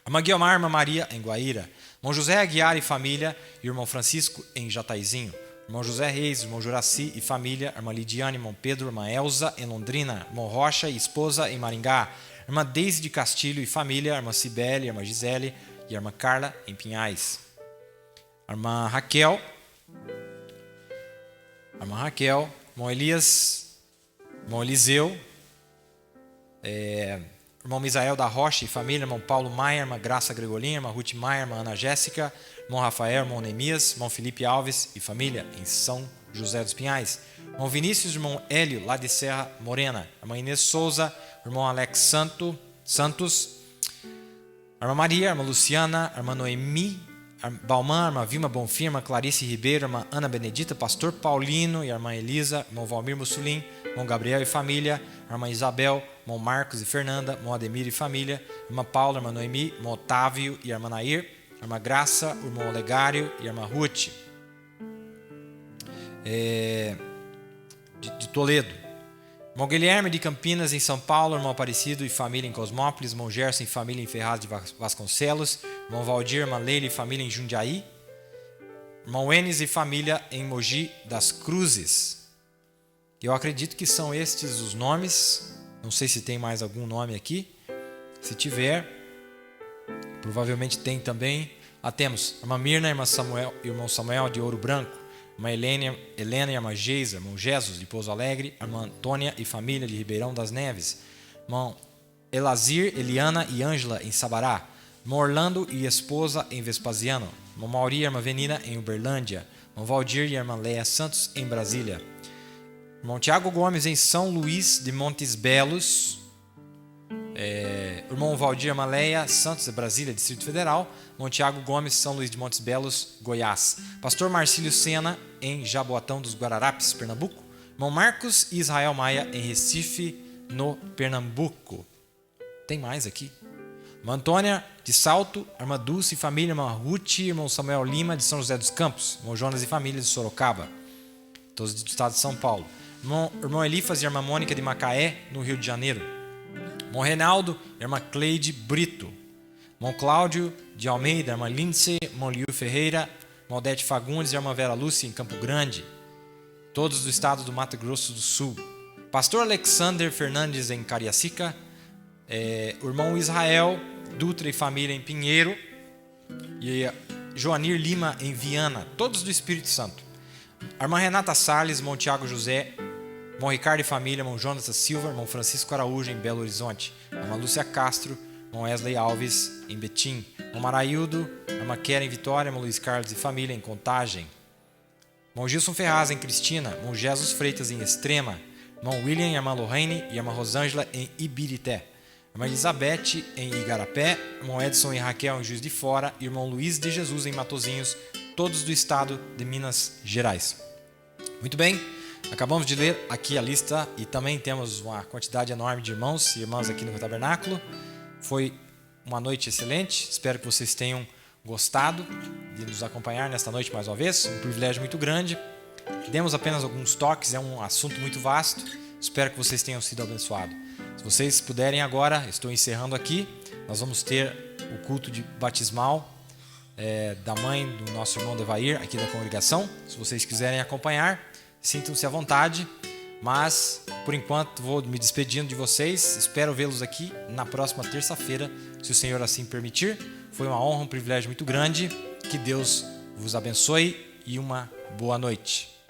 A irmã Guiomar, irmã Maria, em Guaíra. Irmão José Aguiar e família. E irmão Francisco, em Jataizinho. Irmão José Reis, irmão Juraci e família. Irmã Lidiane, irmão Pedro, irmã Elza, em Londrina. Irmão Rocha e esposa, em Maringá. Irmã Deise de Castilho e família. Irmã Cibele, irmã Gisele e a irmã Carla, em Pinhais. A irmã Raquel, irmão Elias, irmão Eliseu, irmão Misael da Rocha e família, irmão Paulo Maia, irmã Graça Gregolina, irmã Ruth Maia, irmã Ana Jéssica, irmão Rafael, irmão Neemias, irmão Felipe Alves e família, em São José dos Pinhais. Irmão Vinícius, irmão Hélio, lá de Serra Morena. Irmã Inês Souza, irmão Alex Santos, a irmã Maria, a irmã Luciana, a irmã Noemi, a Balmã, a irmã Vilma Bonfim, a irmã Clarice Ribeiro, a irmã Ana Benedita, pastor Paulino e a irmã Elisa, irmão Valmir Mussulim, irmão Gabriel e família, a irmã Isabel, irmão Marcos e Fernanda, irmão Ademir e família, a irmã Paula, a irmã Noemi, irmão Otávio e a irmã Nair, a irmã Graça, o irmão Olegário e a irmã Ruth, de Toledo. Irmão Guilherme de Campinas, em São Paulo, irmão Aparecido e família em Cosmópolis, irmão Gerson e família em Ferraz de Vasconcelos, irmão Valdir, irmã Leila e família em Jundiaí, irmão Enes e família em Mogi das Cruzes. Eu acredito que são estes os nomes, não sei se tem mais algum nome aqui, se tiver, provavelmente tem também. Temos a irmã Mirna, irmão Samuel de Ouro Branco, a irmã Helena e a irmã Geisa, irmão Jesus de Pouso Alegre, a irmã Antônia e família de Ribeirão das Neves, irmão Elazir, Eliana e Ângela em Sabará, irmão Orlando e esposa em Vespasiano, irmão Mauri e a irmã Venina em Uberlândia, irmão Valdir e a irmã Leia Santos em Brasília, irmão Tiago Gomes em São Luís de Montes Belos, irmão Valdir e a irmã Leia Santos de Brasília, Distrito Federal, irmão Tiago Gomes, São Luís de Montes Belos, Goiás, pastor Marcílio Sena em Jaboatão dos Guararapes, Pernambuco, irmão Marcos e Israel Maia em Recife, no Pernambuco. Tem mais aqui. Irmã Antônia de Salto, irmã Dulce e família, irmã Ruth, irmão Samuel Lima de São José dos Campos, irmão Jonas e família de Sorocaba, todos do estado de São Paulo, irmão Elifas e irmã Mônica de Macaé, no Rio de Janeiro, irmão Reinaldo e irmã Cleide Brito, irmão Cláudio de Almeida, irmã Lindsay, irmão Liu Ferreira, irmã Odete Fagundes e irmã Vera Lúcia em Campo Grande, todos do estado do Mato Grosso do Sul, pastor Alexander Fernandes em Cariacica, o irmão Israel Dutra e família em Pinheiro e Joanir Lima em Viana, todos do Espírito Santo, a irmã Renata Salles, irmão Tiago José, irmão Ricardo e família, irmão Jonas da Silva, irmão Francisco Araújo em Belo Horizonte, irmã Lúcia Castro, irmão Wesley Alves em Betim, irmão Maraildo, irmã Keren em Vitória, irmão Luiz Carlos e família em Contagem, irmão Gilson Ferraz em Cristina, irmão Jesus Freitas em Extrema, irmão William e irmã Lorraine e irmã Rosângela em Ibirité, irmã Elizabeth em Igarapé, irmão Edson e Raquel em Juiz de Fora e irmão Luiz de Jesus em Matozinhos, todos do estado de Minas Gerais. Muito bem, acabamos de ler aqui a lista e também temos uma quantidade enorme de irmãos e irmãs aqui no tabernáculo. Foi uma noite excelente, espero que vocês tenham gostado. de nos acompanhar nesta noite mais uma vez. Um privilégio muito grande. Demos apenas alguns toques, é um assunto muito vasto. Espero que vocês tenham sido abençoados. Se vocês puderem agora, estou encerrando aqui. Nós vamos ter o culto de batismal da mãe do nosso irmão Devair, aqui da congregação. Se vocês quiserem acompanhar, sintam-se à vontade. Mas, por enquanto, vou me despedindo de vocês. Espero vê-los aqui na próxima terça-feira, se o Senhor assim permitir. Foi uma honra, um privilégio muito grande. Que Deus vos abençoe e uma boa noite.